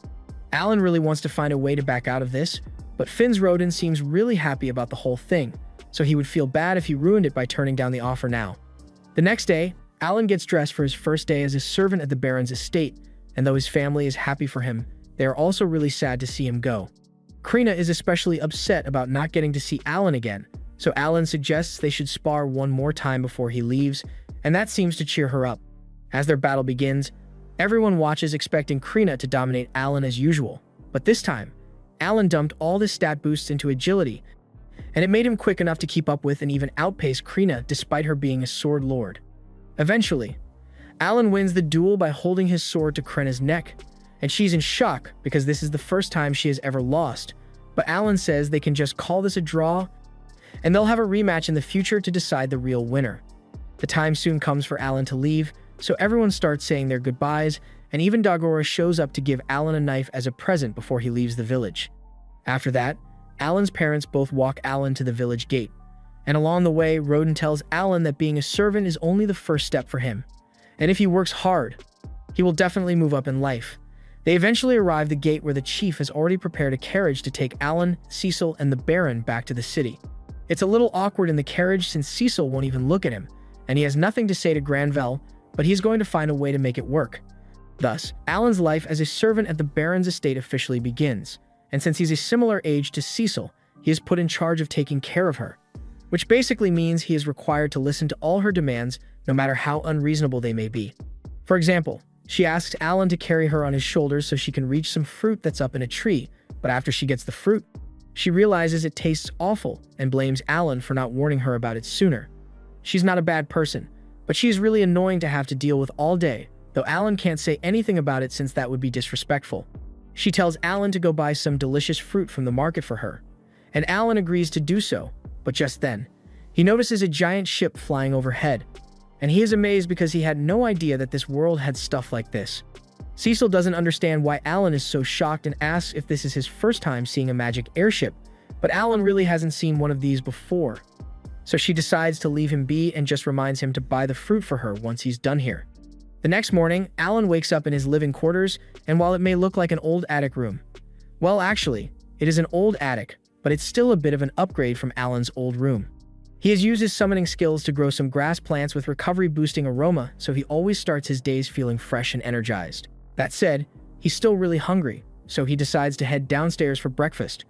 Alan really wants to find a way to back out of this, but Finn's Rodden seems really happy about the whole thing, so he would feel bad if he ruined it by turning down the offer now. The next day, Alan gets dressed for his first day as a servant at the Baron's estate, and though his family is happy for him, they are also really sad to see him go. Krena is especially upset about not getting to see Alan again, so Alan suggests they should spar one more time before he leaves, and that seems to cheer her up. As their battle begins, everyone watches expecting Krena to dominate Alan as usual, but this time, Alan dumped all his stat boosts into agility, and it made him quick enough to keep up with and even outpace Krena despite her being a sword lord. Eventually, Alan wins the duel by holding his sword to Krena's neck, and she's in shock because this is the first time she has ever lost, but Alan says they can just call this a draw, and they'll have a rematch in the future to decide the real winner. The time soon comes for Alan to leave, so everyone starts saying their goodbyes, and even Dagora shows up to give Alan a knife as a present before he leaves the village. After that, Alan's parents both walk Alan to the village gate, and along the way, Rodden tells Alan that being a servant is only the first step for him, and if he works hard, he will definitely move up in life. They eventually arrive at the gate where the chief has already prepared a carriage to take Alan, Cecil, and the Baron back to the city. It's a little awkward in the carriage since Cecil won't even look at him, and he has nothing to say to Granville, but he's going to find a way to make it work. Thus, Alan's life as a servant at the Baron's estate officially begins, and since he's a similar age to Cecil, he is put in charge of taking care of her, which basically means he is required to listen to all her demands, no matter how unreasonable they may be. For example, she asks Alan to carry her on his shoulders so she can reach some fruit that's up in a tree, but after she gets the fruit, she realizes it tastes awful and blames Alan for not warning her about it sooner. She's not a bad person, but she is really annoying to have to deal with all day, though Alan can't say anything about it since that would be disrespectful. She tells Alan to go buy some delicious fruit from the market for her, and Alan agrees to do so, but just then, he notices a giant ship flying overhead, and he is amazed because he had no idea that this world had stuff like this. Cecil doesn't understand why Alan is so shocked and asks if this is his first time seeing a magic airship, but Alan really hasn't seen one of these before. So she decides to leave him be and just reminds him to buy the fruit for her once he's done here. The next morning, Alan wakes up in his living quarters, and while it may look like an old attic room, well, actually, it is an old attic, but it's still a bit of an upgrade from Alan's old room. He has used his summoning skills to grow some grass plants with recovery-boosting aroma, so he always starts his days feeling fresh and energized. That said, he's still really hungry, so he decides to head downstairs for breakfast.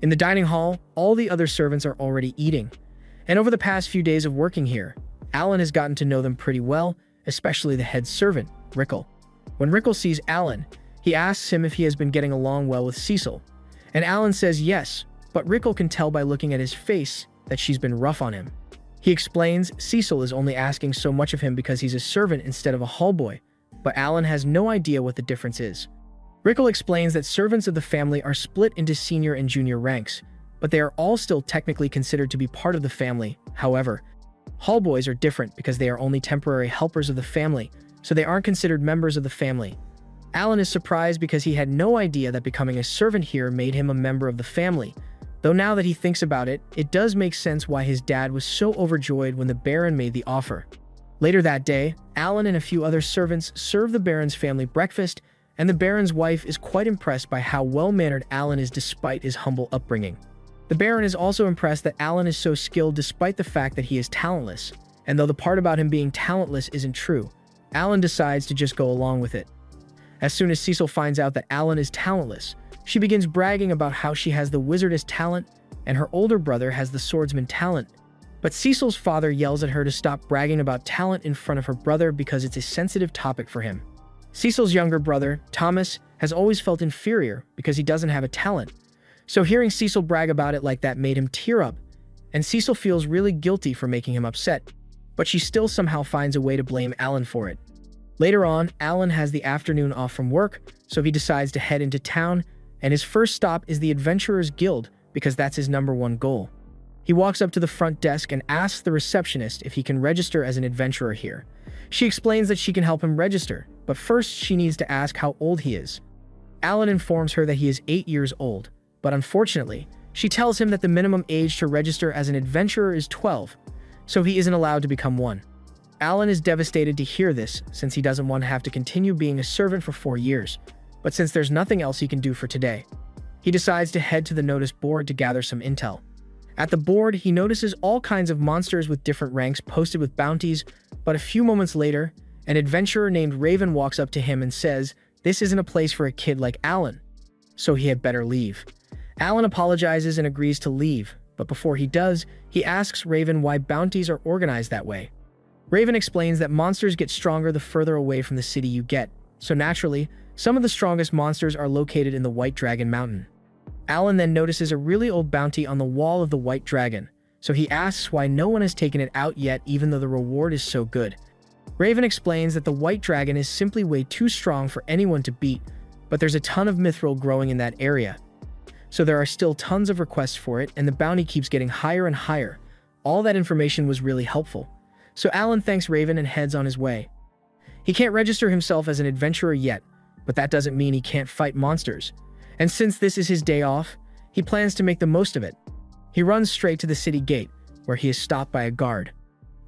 In the dining hall, all the other servants are already eating, and over the past few days of working here, Alan has gotten to know them pretty well, especially the head servant, Rickle. When Rickle sees Alan, he asks him if he has been getting along well with Cecil, and Alan says yes, but Rickle can tell by looking at his face that she's been rough on him. He explains Cecil is only asking so much of him because he's a servant instead of a hallboy, but Alan has no idea what the difference is. Rickle explains that servants of the family are split into senior and junior ranks, but they are all still technically considered to be part of the family. However, hallboys are different because they are only temporary helpers of the family, so they aren't considered members of the family. Alan is surprised because he had no idea that becoming a servant here made him a member of the family, though now that he thinks about it, it does make sense why his dad was so overjoyed when the Baron made the offer. Later that day, Alan and a few other servants serve the Baron's family breakfast, and the Baron's wife is quite impressed by how well-mannered Alan is despite his humble upbringing. The Baron is also impressed that Alan is so skilled despite the fact that he is talentless, and though the part about him being talentless isn't true, Alan decides to just go along with it. As soon as Cecil finds out that Alan is talentless, she begins bragging about how she has the wizardess talent and her older brother has the swordsman talent. But Cecil's father yells at her to stop bragging about talent in front of her brother because it's a sensitive topic for him. Cecil's younger brother, Thomas, has always felt inferior because he doesn't have a talent. So hearing Cecil brag about it like that made him tear up, and Cecil feels really guilty for making him upset, but she still somehow finds a way to blame Alan for it. Later on, Alan has the afternoon off from work, so he decides to head into town, and his first stop is the Adventurers Guild because that's his #1 goal. He walks up to the front desk and asks the receptionist if he can register as an adventurer here. She explains that she can help him register, but first she needs to ask how old he is. Alan informs her that he is 8 years old, but unfortunately, she tells him that the minimum age to register as an adventurer is 12, so he isn't allowed to become one. Alan is devastated to hear this since he doesn't want to have to continue being a servant for 4 years, but since there's nothing else he can do for today, he decides to head to the notice board to gather some intel. At the board, he notices all kinds of monsters with different ranks posted with bounties, but a few moments later, an adventurer named Raven walks up to him and says this isn't a place for a kid like Alan, so he had better leave. Alan apologizes and agrees to leave, but before he does, he asks Raven why bounties are organized that way. Raven explains that monsters get stronger the further away from the city you get, so naturally, some of the strongest monsters are located in the White Dragon Mountain. Alan then notices a really old bounty on the wall of the White Dragon, so he asks why no one has taken it out yet even though the reward is so good. Raven explains that the White Dragon is simply way too strong for anyone to beat, but there's a ton of mithril growing in that area. So there are still tons of requests for it, and the bounty keeps getting higher and higher. All that information was really helpful. So Alan thanks Raven and heads on his way. He can't register himself as an adventurer yet, but that doesn't mean he can't fight monsters. And since this is his day off, he plans to make the most of it. He runs straight to the city gate, where he is stopped by a guard.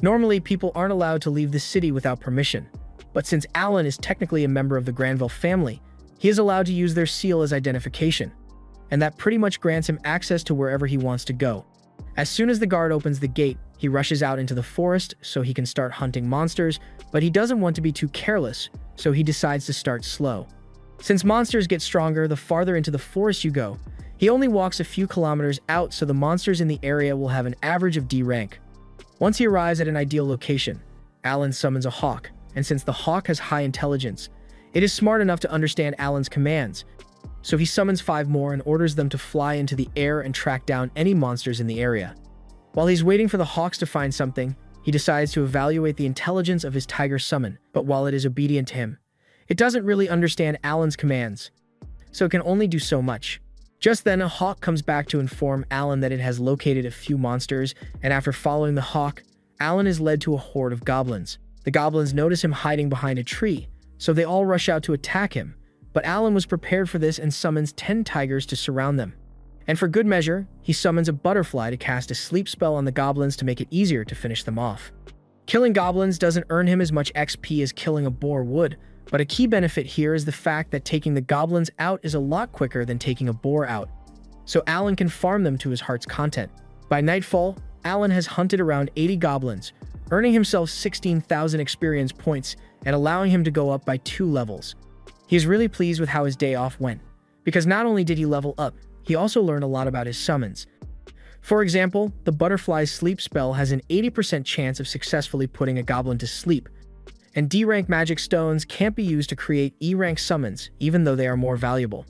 Normally, people aren't allowed to leave the city without permission, but since Alan is technically a member of the Granville family, he is allowed to use their seal as identification, and that pretty much grants him access to wherever he wants to go. As soon as the guard opens the gate, he rushes out into the forest so he can start hunting monsters, but he doesn't want to be too careless, so he decides to start slow. Since monsters get stronger the farther into the forest you go, he only walks a few kilometers out so the monsters in the area will have an average of D rank. Once he arrives at an ideal location, Alan summons a hawk, and since the hawk has high intelligence, it is smart enough to understand Alan's commands. So he summons 5 more and orders them to fly into the air and track down any monsters in the area. While he's waiting for the hawks to find something, he decides to evaluate the intelligence of his tiger summon, but while it is obedient to him, it doesn't really understand Alan's commands, so it can only do so much. Just then, a hawk comes back to inform Alan that it has located a few monsters, and after following the hawk, Alan is led to a horde of goblins. The goblins notice him hiding behind a tree, so they all rush out to attack him, but Alan was prepared for this and summons 10 tigers to surround them. And for good measure, he summons a butterfly to cast a sleep spell on the goblins to make it easier to finish them off. Killing goblins doesn't earn him as much XP as killing a boar would, but a key benefit here is the fact that taking the goblins out is a lot quicker than taking a boar out, so Alan can farm them to his heart's content. By nightfall, Alan has hunted around 80 goblins, earning himself 16,000 experience points and allowing him to go up by 2 levels. He is really pleased with how his day off went, because not only did he level up, he also learned a lot about his summons. For example, the butterfly's sleep spell has an 80% chance of successfully putting a goblin to sleep, and D-rank magic stones can't be used to create E-rank summons, even though they are more valuable.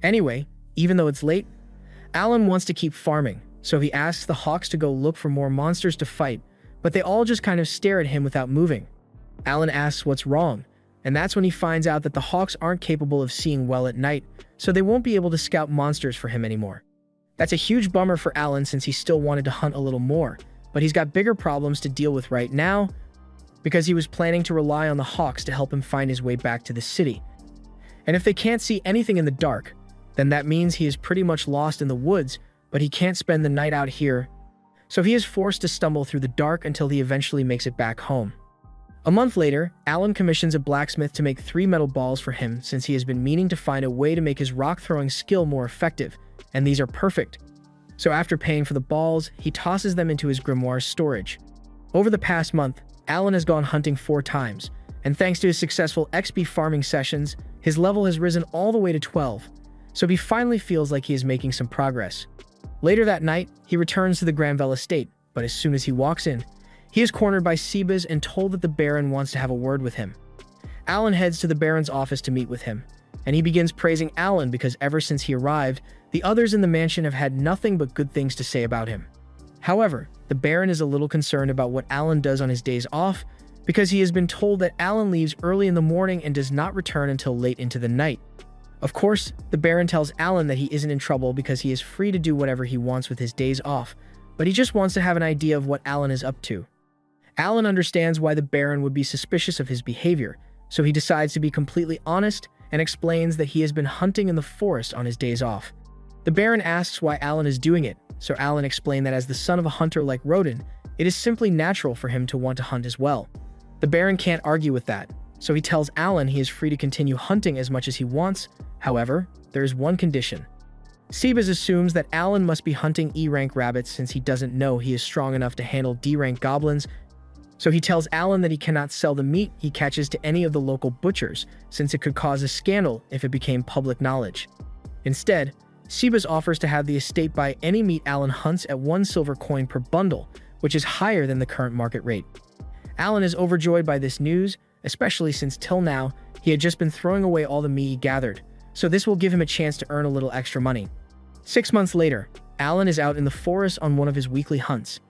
Anyway, even though it's late, Alan wants to keep farming, so he asks the hawks to go look for more monsters to fight, but they all just kind of stare at him without moving. Alan asks what's wrong, and that's when he finds out that the hawks aren't capable of seeing well at night, so they won't be able to scout monsters for him anymore. That's a huge bummer for Alan since he still wanted to hunt a little more, but he's got bigger problems to deal with right now because he was planning to rely on the hawks to help him find his way back to the city. And if they can't see anything in the dark, then that means he is pretty much lost in the woods, but he can't spend the night out here, so he is forced to stumble through the dark until he eventually makes it back home. A month later, Alan commissions a blacksmith to make 3 metal balls for him since he has been meaning to find a way to make his rock-throwing skill more effective, and these are perfect. So after paying for the balls, he tosses them into his grimoire's storage. Over the past month, Alan has gone hunting 4 times, and thanks to his successful XP farming sessions, his level has risen all the way to 12, so he finally feels like he is making some progress. Later that night, he returns to the Granville estate, but as soon as he walks in, he is cornered by Sebas and told that the Baron wants to have a word with him. Alan heads to the Baron's office to meet with him, and he begins praising Alan because ever since he arrived, the others in the mansion have had nothing but good things to say about him. However, the Baron is a little concerned about what Alan does on his days off because he has been told that Alan leaves early in the morning and does not return until late into the night. Of course, the Baron tells Alan that he isn't in trouble because he is free to do whatever he wants with his days off, but he just wants to have an idea of what Alan is up to. Alan understands why the Baron would be suspicious of his behavior, so he decides to be completely honest and explains that he has been hunting in the forest on his days off. The Baron asks why Alan is doing it, so Alan explained that as the son of a hunter like Rodin, it is simply natural for him to want to hunt as well. The Baron can't argue with that, so he tells Alan he is free to continue hunting as much as he wants. However, there is one condition. Sebas assumes that Alan must be hunting E-rank rabbits since he doesn't know he is strong enough to handle D-rank goblins, so he tells Alan that he cannot sell the meat he catches to any of the local butchers since it could cause a scandal if it became public knowledge. Instead, Sebas offers to have the estate buy any meat Alan hunts at 1 silver coin per bundle, which is higher than the current market rate. Alan is overjoyed by this news, especially since till now, he had just been throwing away all the meat he gathered, so this will give him a chance to earn a little extra money. 6 months later, Alan is out in the forest on one of his weekly hunts,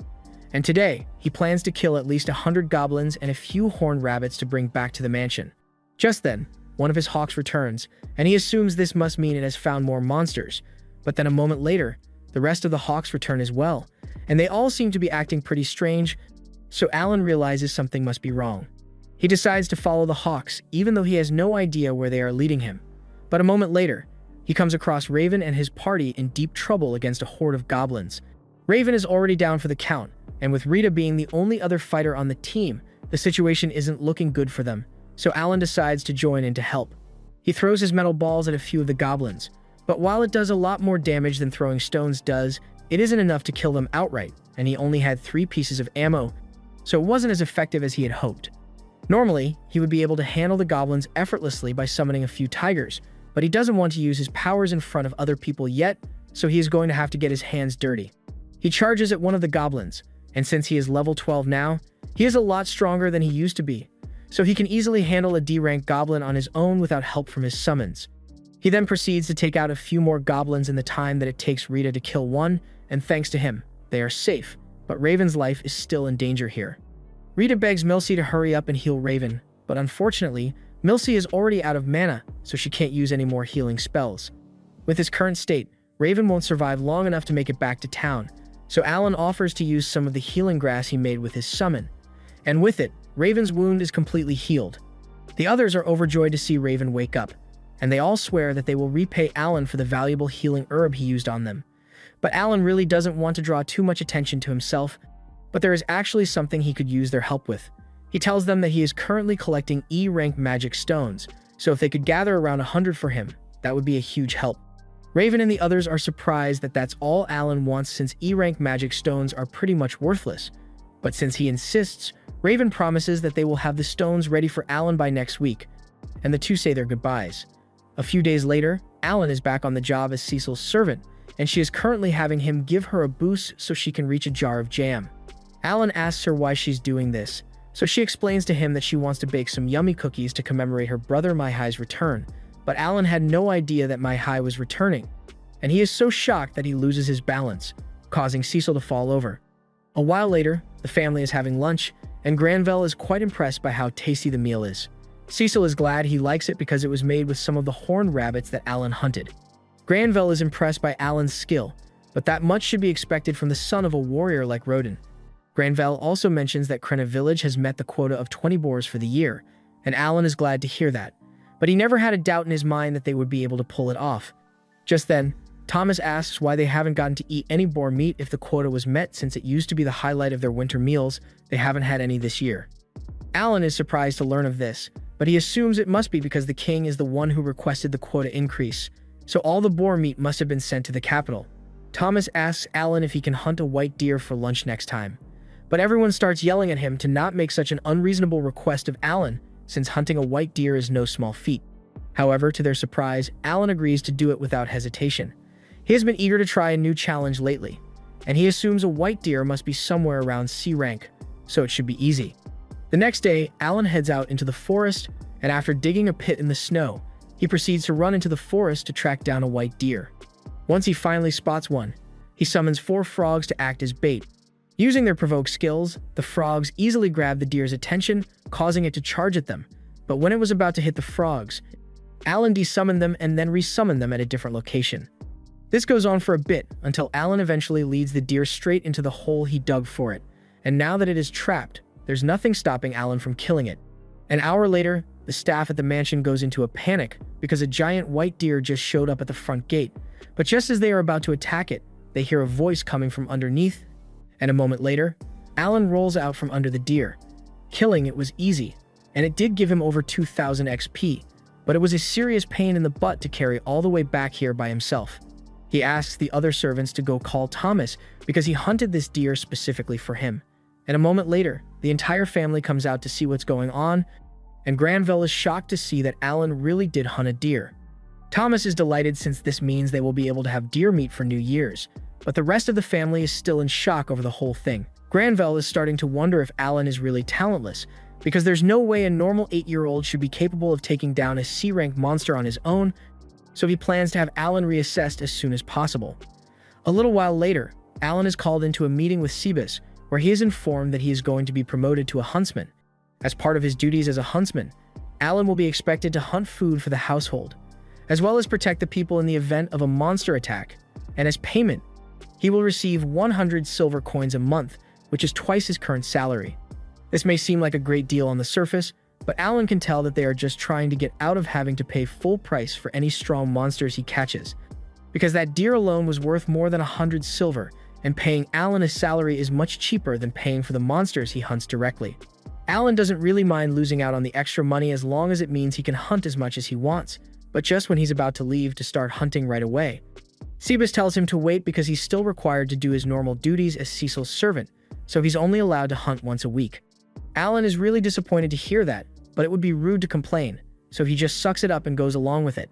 and today, he plans to kill at least 100 goblins and a few horned rabbits to bring back to the mansion. Just then, one of his hawks returns, and he assumes this must mean it has found more monsters, but then a moment later, the rest of the hawks return as well, and they all seem to be acting pretty strange, so Alan realizes something must be wrong. He decides to follow the hawks, even though he has no idea where they are leading him. But a moment later, he comes across Raven and his party in deep trouble against a horde of goblins. Raven is already down for the count, and with Rita being the only other fighter on the team, the situation isn't looking good for them, so Alan decides to join in to help. He throws his metal balls at a few of the goblins, but while it does a lot more damage than throwing stones does, it isn't enough to kill them outright, and he only had 3 pieces of ammo, so it wasn't as effective as he had hoped. Normally, he would be able to handle the goblins effortlessly by summoning a few tigers, but he doesn't want to use his powers in front of other people yet, so he is going to have to get his hands dirty. He charges at one of the goblins, and since he is level 12 now, he is a lot stronger than he used to be, so he can easily handle a D-rank goblin on his own without help from his summons. He then proceeds to take out a few more goblins in the time that it takes Rita to kill one, and thanks to him, they are safe, but Raven's life is still in danger here. Rita begs Milsey to hurry up and heal Raven, but unfortunately, Milsey is already out of mana, so she can't use any more healing spells. With his current state, Raven won't survive long enough to make it back to town, so Alan offers to use some of the healing grass he made with his summon. And with it, Raven's wound is completely healed. The others are overjoyed to see Raven wake up, and they all swear that they will repay Alan for the valuable healing herb he used on them. But Alan really doesn't want to draw too much attention to himself, but there is actually something he could use their help with. He tells them that he is currently collecting E-rank magic stones, so if they could gather around 100 for him, that would be a huge help. Raven and the others are surprised that that's all Alan wants since E-rank magic stones are pretty much worthless. But since he insists, Raven promises that they will have the stones ready for Alan by next week, and the two say their goodbyes. A few days later, Alan is back on the job as Cecil's servant, and she is currently having him give her a boost so she can reach a jar of jam. Alan asks her why she's doing this, so she explains to him that she wants to bake some yummy cookies to commemorate her brother Mai-Hai's return, but Alan had no idea that Mai-Hai was returning, and he is so shocked that he loses his balance, causing Cecil to fall over. A while later, the family is having lunch, and Granvelle is quite impressed by how tasty the meal is. Cecil is glad he likes it because it was made with some of the horned rabbits that Alan hunted. Granvelle is impressed by Alan's skill, but that much should be expected from the son of a warrior like Rodin. Granvelle also mentions that Krenna Village has met the quota of 20 boars for the year, and Alan is glad to hear that. But he never had a doubt in his mind that they would be able to pull it off. Just then, Thomas asks why they haven't gotten to eat any boar meat if the quota was met since it used to be the highlight of their winter meals. They haven't had any this year. Alan is surprised to learn of this, but he assumes it must be because the king is the one who requested the quota increase, so all the boar meat must have been sent to the capital. Thomas asks Alan if he can hunt a white deer for lunch next time. But everyone starts yelling at him to not make such an unreasonable request of Alan, since hunting a white deer is no small feat. However, to their surprise, Alan agrees to do it without hesitation. He has been eager to try a new challenge lately, and he assumes a white deer must be somewhere around C rank, so it should be easy. The next day, Alan heads out into the forest, and after digging a pit in the snow, he proceeds to run into the forest to track down a white deer. Once he finally spots one, he summons 4 frogs to act as bait. Using their provoke skills, the frogs easily grab the deer's attention, causing it to charge at them. But when it was about to hit the frogs, Alan desummoned them and then resummoned them at a different location. This goes on for a bit until Alan eventually leads the deer straight into the hole he dug for it, and now that it is trapped, there's nothing stopping Alan from killing it. An hour later, the staff at the mansion goes into a panic because a giant white deer just showed up at the front gate, but just as they are about to attack it, they hear a voice coming from underneath, and a moment later, Alan rolls out from under the deer. Killing it was easy, and it did give him over 2,000 XP, but it was a serious pain in the butt to carry all the way back here by himself. He asks the other servants to go call Thomas because he hunted this deer specifically for him. And a moment later, the entire family comes out to see what's going on, and Granvelle is shocked to see that Alan really did hunt a deer. Thomas is delighted since this means they will be able to have deer meat for New Year's, but the rest of the family is still in shock over the whole thing. Granvelle is starting to wonder if Alan is really talentless, because there's no way a normal 8-year-old should be capable of taking down a C-rank monster on his own, so he plans to have Alan reassessed as soon as possible. A little while later, Alan is called into a meeting with Cebus, where he is informed that he is going to be promoted to a huntsman. As part of his duties as a huntsman, Alan will be expected to hunt food for the household, as well as protect the people in the event of a monster attack, and as payment, he will receive 100 silver coins a month, which is twice his current salary. This may seem like a great deal on the surface, but Alan can tell that they are just trying to get out of having to pay full price for any strong monsters he catches, because that deer alone was worth more than 100 silver, and paying Alan a salary is much cheaper than paying for the monsters he hunts directly. Alan doesn't really mind losing out on the extra money as long as it means he can hunt as much as he wants, but just when he's about to leave to start hunting right away. Cebus tells him to wait because he's still required to do his normal duties as Cecil's servant, so he's only allowed to hunt once a week. Alan is really disappointed to hear that, but it would be rude to complain, so he just sucks it up and goes along with it.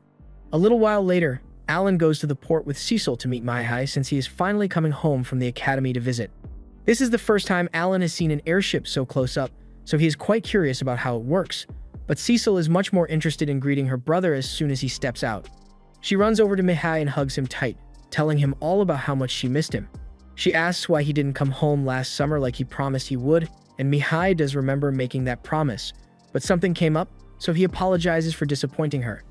A little while later, Alan goes to the port with Cecil to meet Mai-Hai since he is finally coming home from the academy to visit. This is the first time Alan has seen an airship so close up, so he is quite curious about how it works. But Cecil is much more interested in greeting her brother as soon as he steps out. She runs over to Mihai and hugs him tight, telling him all about how much she missed him. She asks why he didn't come home last summer like he promised he would, and Mihai does remember making that promise. But something came up, so he apologizes for disappointing her.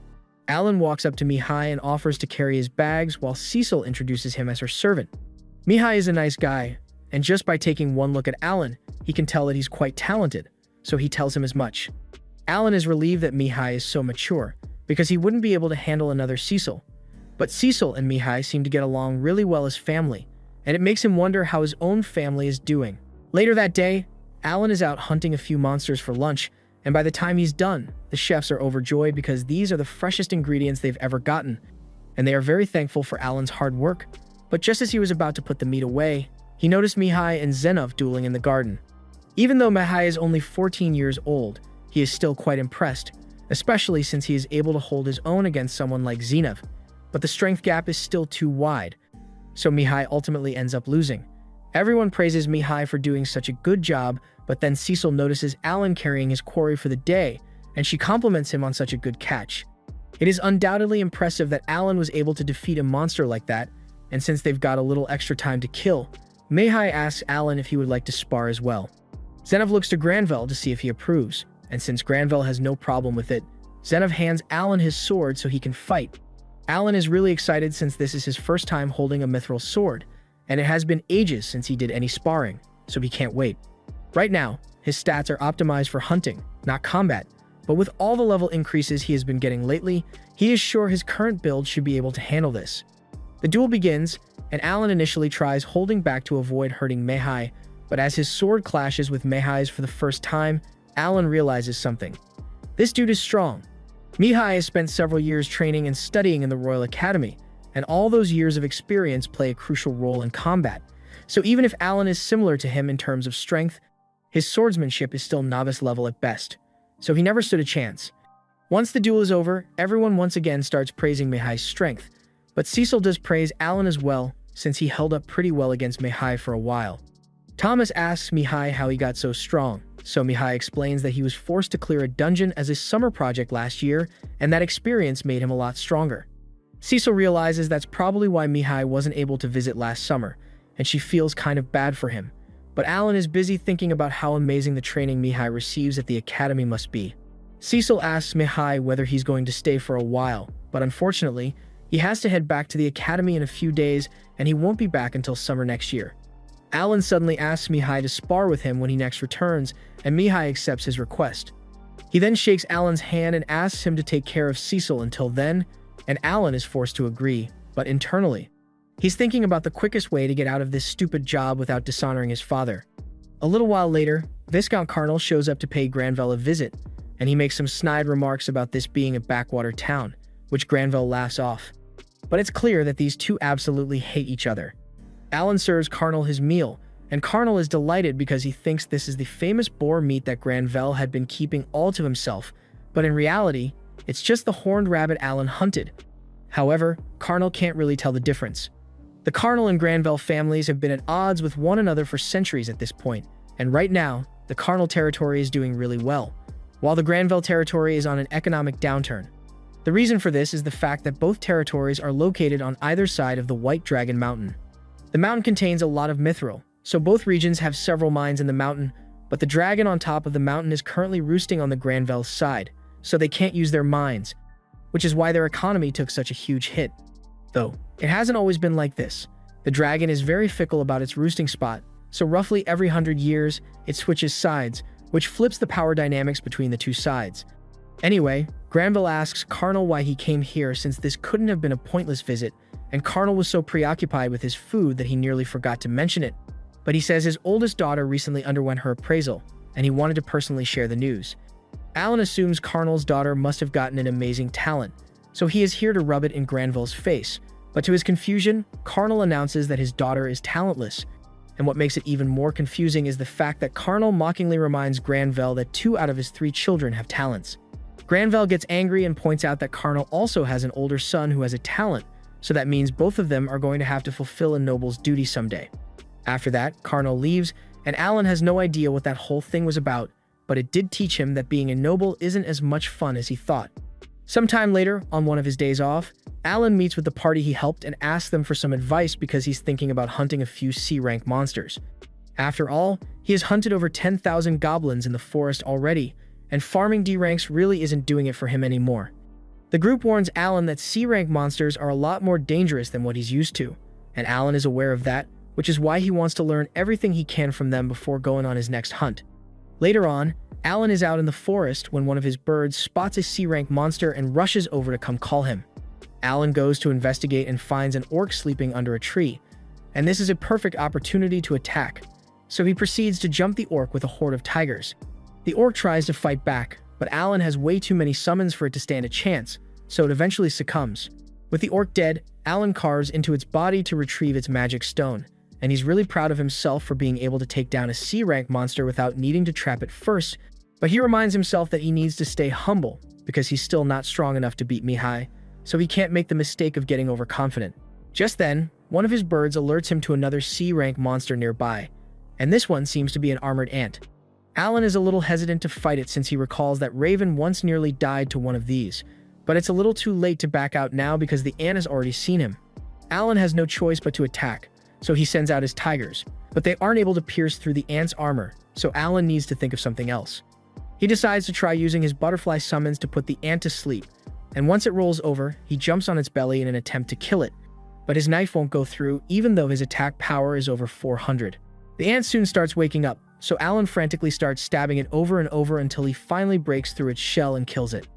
Alan walks up to Mihai and offers to carry his bags while Cecil introduces him as her servant. Mihai is a nice guy, and just by taking one look at Alan, he can tell that he's quite talented, so he tells him as much. Alan is relieved that Mihai is so mature, because he wouldn't be able to handle another Cecil. But Cecil and Mihai seem to get along really well as family, and it makes him wonder how his own family is doing. Later that day, Alan is out hunting a few monsters for lunch, and by the time he's done, the chefs are overjoyed because these are the freshest ingredients they've ever gotten, and they are very thankful for Alan's hard work. But just as he was about to put the meat away, he noticed Mihai and Zenov dueling in the garden. Even though Mihai is only 14 years old, he is still quite impressed, especially since he is able to hold his own against someone like Zenov. But the strength gap is still too wide, so Mihai ultimately ends up losing. Everyone praises Mihai for doing such a good job, but then Cecil notices Alan carrying his quarry for the day, and she compliments him on such a good catch. It is undoubtedly impressive that Alan was able to defeat a monster like that, and since they've got a little extra time to kill, Mihai asks Alan if he would like to spar as well. Zenov looks to Granville to see if he approves, and since Granville has no problem with it, Zenov hands Alan his sword so he can fight. Alan is really excited since this is his first time holding a mithril sword, and it has been ages since he did any sparring, so he can't wait. Right now, his stats are optimized for hunting, not combat, but with all the level increases he has been getting lately, he is sure his current build should be able to handle this. The duel begins, and Alan initially tries holding back to avoid hurting Mihai, but as his sword clashes with Mihai's for the first time, Alan realizes something. This dude is strong. Mihai has spent several years training and studying in the Royal Academy, and all those years of experience play a crucial role in combat. So even if Alan is similar to him in terms of strength, his swordsmanship is still novice level at best, so he never stood a chance. Once the duel is over, everyone once again starts praising Mihai's strength, but Cecil does praise Alan as well, since he held up pretty well against Mihai for a while. Thomas asks Mihai how he got so strong, so Mihai explains that he was forced to clear a dungeon as a summer project last year, and that experience made him a lot stronger. Cecil realizes that's probably why Mihai wasn't able to visit last summer, and she feels kind of bad for him. But Alan is busy thinking about how amazing the training Mihai receives at the academy must be. Cecil asks Mihai whether he's going to stay for a while, but unfortunately, he has to head back to the academy in a few days, and he won't be back until summer next year. Alan suddenly asks Mihai to spar with him when he next returns, and Mihai accepts his request. He then shakes Alan's hand and asks him to take care of Cecil until then, and Alan is forced to agree, but internally, he's thinking about the quickest way to get out of this stupid job without dishonoring his father. A little while later, Viscount Carnal shows up to pay Granville a visit, and he makes some snide remarks about this being a backwater town, which Granville laughs off. But it's clear that these two absolutely hate each other. Alan serves Carnal his meal, and Carnal is delighted because he thinks this is the famous boar meat that Granville had been keeping all to himself, but in reality, it's just the horned rabbit Alan hunted. However, Carnal can't really tell the difference. The Carnal and Granville families have been at odds with one another for centuries at this point, and right now, the Carnal territory is doing really well, while the Granville territory is on an economic downturn. The reason for this is the fact that both territories are located on either side of the White Dragon Mountain. The mountain contains a lot of mithril, so both regions have several mines in the mountain, but the dragon on top of the mountain is currently roosting on the Granville side, so they can't use their mines, which is why their economy took such a huge hit. Though, it hasn't always been like this. The dragon is very fickle about its roosting spot, so roughly every 100 years, it switches sides, which flips the power dynamics between the two sides. Anyway, Granville asks Carnal why he came here since this couldn't have been a pointless visit, and Carnal was so preoccupied with his food that he nearly forgot to mention it. But he says his oldest daughter recently underwent her appraisal, and he wanted to personally share the news. Alan assumes Carnal's daughter must have gotten an amazing talent, so he is here to rub it in Granville's face. But to his confusion, Carnal announces that his daughter is talentless, and what makes it even more confusing is the fact that Carnal mockingly reminds Granville that 2 out of his 3 children have talents. Granville gets angry and points out that Carnal also has an older son who has a talent, so that means both of them are going to have to fulfill a noble's duty someday. After that, Carnal leaves, and Alan has no idea what that whole thing was about, but it did teach him that being a noble isn't as much fun as he thought. Sometime later, on one of his days off, Alan meets with the party he helped and asks them for some advice because he's thinking about hunting a few C-rank monsters. After all, he has hunted over 10,000 goblins in the forest already, and farming D ranks really isn't doing it for him anymore. The group warns Alan that C-rank monsters are a lot more dangerous than what he's used to, and Alan is aware of that, which is why he wants to learn everything he can from them before going on his next hunt. Later on, Alan is out in the forest when one of his birds spots a C-rank monster and rushes over to come call him. Alan goes to investigate and finds an orc sleeping under a tree, and this is a perfect opportunity to attack, so he proceeds to jump the orc with a horde of tigers. The orc tries to fight back, but Alan has way too many summons for it to stand a chance, so it eventually succumbs. With the orc dead, Alan carves into its body to retrieve its magic stone, and he's really proud of himself for being able to take down a C-rank monster without needing to trap it first, but he reminds himself that he needs to stay humble because he's still not strong enough to beat Mihai, so he can't make the mistake of getting overconfident. Just then, one of his birds alerts him to another C-rank monster nearby, and this one seems to be an armored ant. Alan is a little hesitant to fight it since he recalls that Raven once nearly died to one of these, but it's a little too late to back out now because the ant has already seen him. Alan has no choice but to attack, so he sends out his tigers, but they aren't able to pierce through the ant's armor, so Alan needs to think of something else. He decides to try using his butterfly summons to put the ant to sleep, and once it rolls over, he jumps on its belly in an attempt to kill it, but his knife won't go through even though his attack power is over 400. The ant soon starts waking up, so Alan frantically starts stabbing it over and over until he finally breaks through its shell and kills it.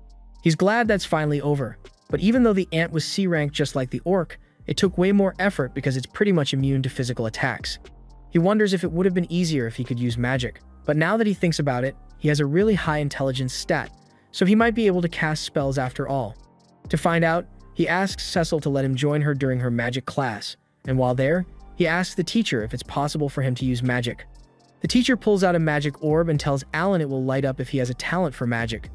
He's glad that's finally over, but even though the ant was C-rank just like the orc, it took way more effort because it's pretty much immune to physical attacks. He wonders if it would have been easier if he could use magic, but now that he thinks about it, he has a really high intelligence stat, so he might be able to cast spells after all. To find out, he asks Cecil to let him join her during her magic class, and while there, he asks the teacher if it's possible for him to use magic. The teacher pulls out a magic orb and tells Alan it will light up if he has a talent for magic.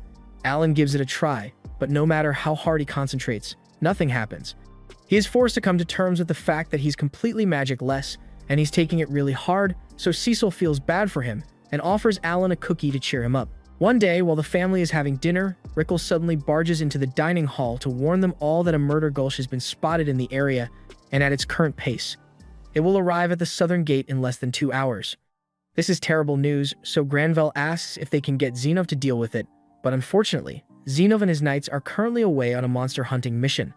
Alan gives it a try, but no matter how hard he concentrates, nothing happens. He is forced to come to terms with the fact that he's completely magic-less, and he's taking it really hard, so Cecil feels bad for him and offers Alan a cookie to cheer him up. One day, while the family is having dinner, Rickles suddenly barges into the dining hall to warn them all that a murder gulch has been spotted in the area and at its current pace. It will arrive at the southern gate in less than 2 hours. This is terrible news, so Granville asks if they can get Zenov to deal with it, but unfortunately, Zenov and his knights are currently away on a monster hunting mission,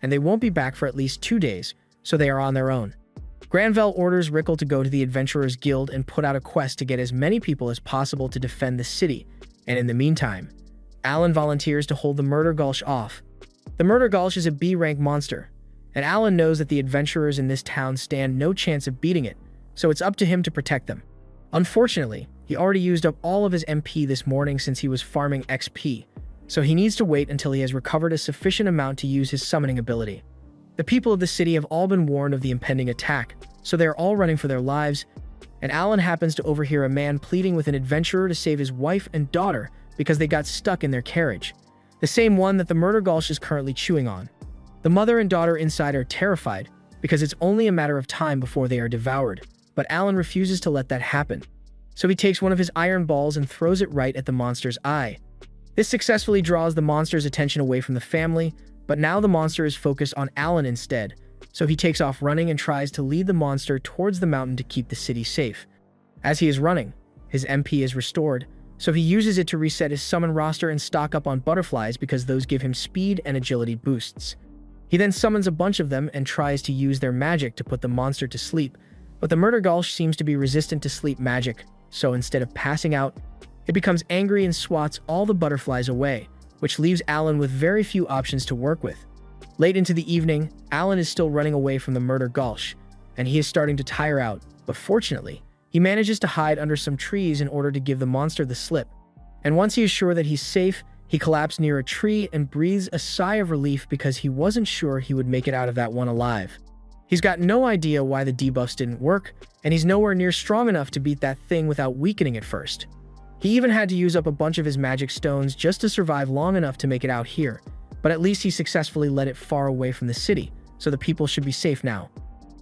and they won't be back for at least 2 days, so they are on their own. Granville orders Rickle to go to the Adventurers Guild and put out a quest to get as many people as possible to defend the city, and in the meantime, Alan volunteers to hold the Murder Gulch off. The Murder Gulch is a B-rank monster, and Alan knows that the adventurers in this town stand no chance of beating it, so it's up to him to protect them. Unfortunately, he already used up all of his MP this morning since he was farming XP, so he needs to wait until he has recovered a sufficient amount to use his summoning ability. The people of the city have all been warned of the impending attack, so they are all running for their lives, and Alan happens to overhear a man pleading with an adventurer to save his wife and daughter because they got stuck in their carriage, the same one that the Murder Gulch is currently chewing on. The mother and daughter inside are terrified because it's only a matter of time before they are devoured, but Alan refuses to let that happen. So he takes one of his iron balls and throws it right at the monster's eye. This successfully draws the monster's attention away from the family, but now the monster is focused on Alan instead, so he takes off running and tries to lead the monster towards the mountain to keep the city safe. As he is running, his MP is restored, so he uses it to reset his summon roster and stock up on butterflies because those give him speed and agility boosts. He then summons a bunch of them and tries to use their magic to put the monster to sleep, but the Murder Gulch seems to be resistant to sleep magic, so instead of passing out, it becomes angry and swats all the butterflies away, which leaves Alan with very few options to work with. Late into the evening, Alan is still running away from the Murder Gulch, and he is starting to tire out, but fortunately, he manages to hide under some trees in order to give the monster the slip. And once he is sure that he's safe, he collapses near a tree and breathes a sigh of relief because he wasn't sure he would make it out of that one alive. He's got no idea why the debuffs didn't work, and he's nowhere near strong enough to beat that thing without weakening it first. He even had to use up a bunch of his magic stones just to survive long enough to make it out here, but at least he successfully led it far away from the city, so the people should be safe now.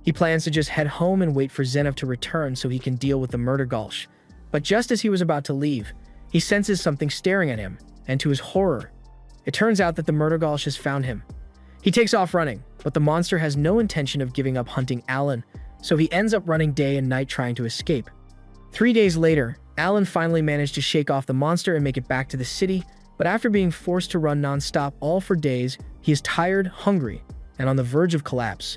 He plans to just head home and wait for Zenov to return so he can deal with the Murder Gulch, but just as he was about to leave, He senses something staring at him, and to his horror, it turns out that the Murdergulch has found him. He takes off running, but the monster has no intention of giving up hunting Alan, so he ends up running day and night trying to escape. 3 days later, Alan finally managed to shake off the monster and make it back to the city, but after being forced to run non-stop all for days, he is tired, hungry, and on the verge of collapse.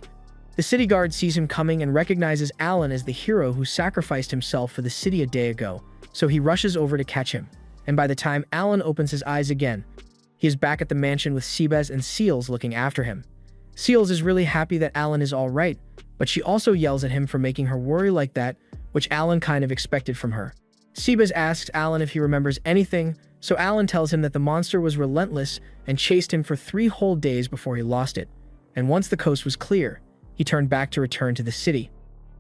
The city guard sees him coming and recognizes Alan as the hero who sacrificed himself for the city a day ago, so he rushes over to catch him. And by the time Alan opens his eyes again, he is back at the mansion with Seabez and Seals looking after him. Seals is really happy that Alan is all right, but she also yells at him for making her worry like that, which Alan kind of expected from her. Seabez asks Alan if he remembers anything, so Alan tells him that the monster was relentless and chased him for 3 whole days before he lost it. And once the coast was clear, he turned back to return to the city.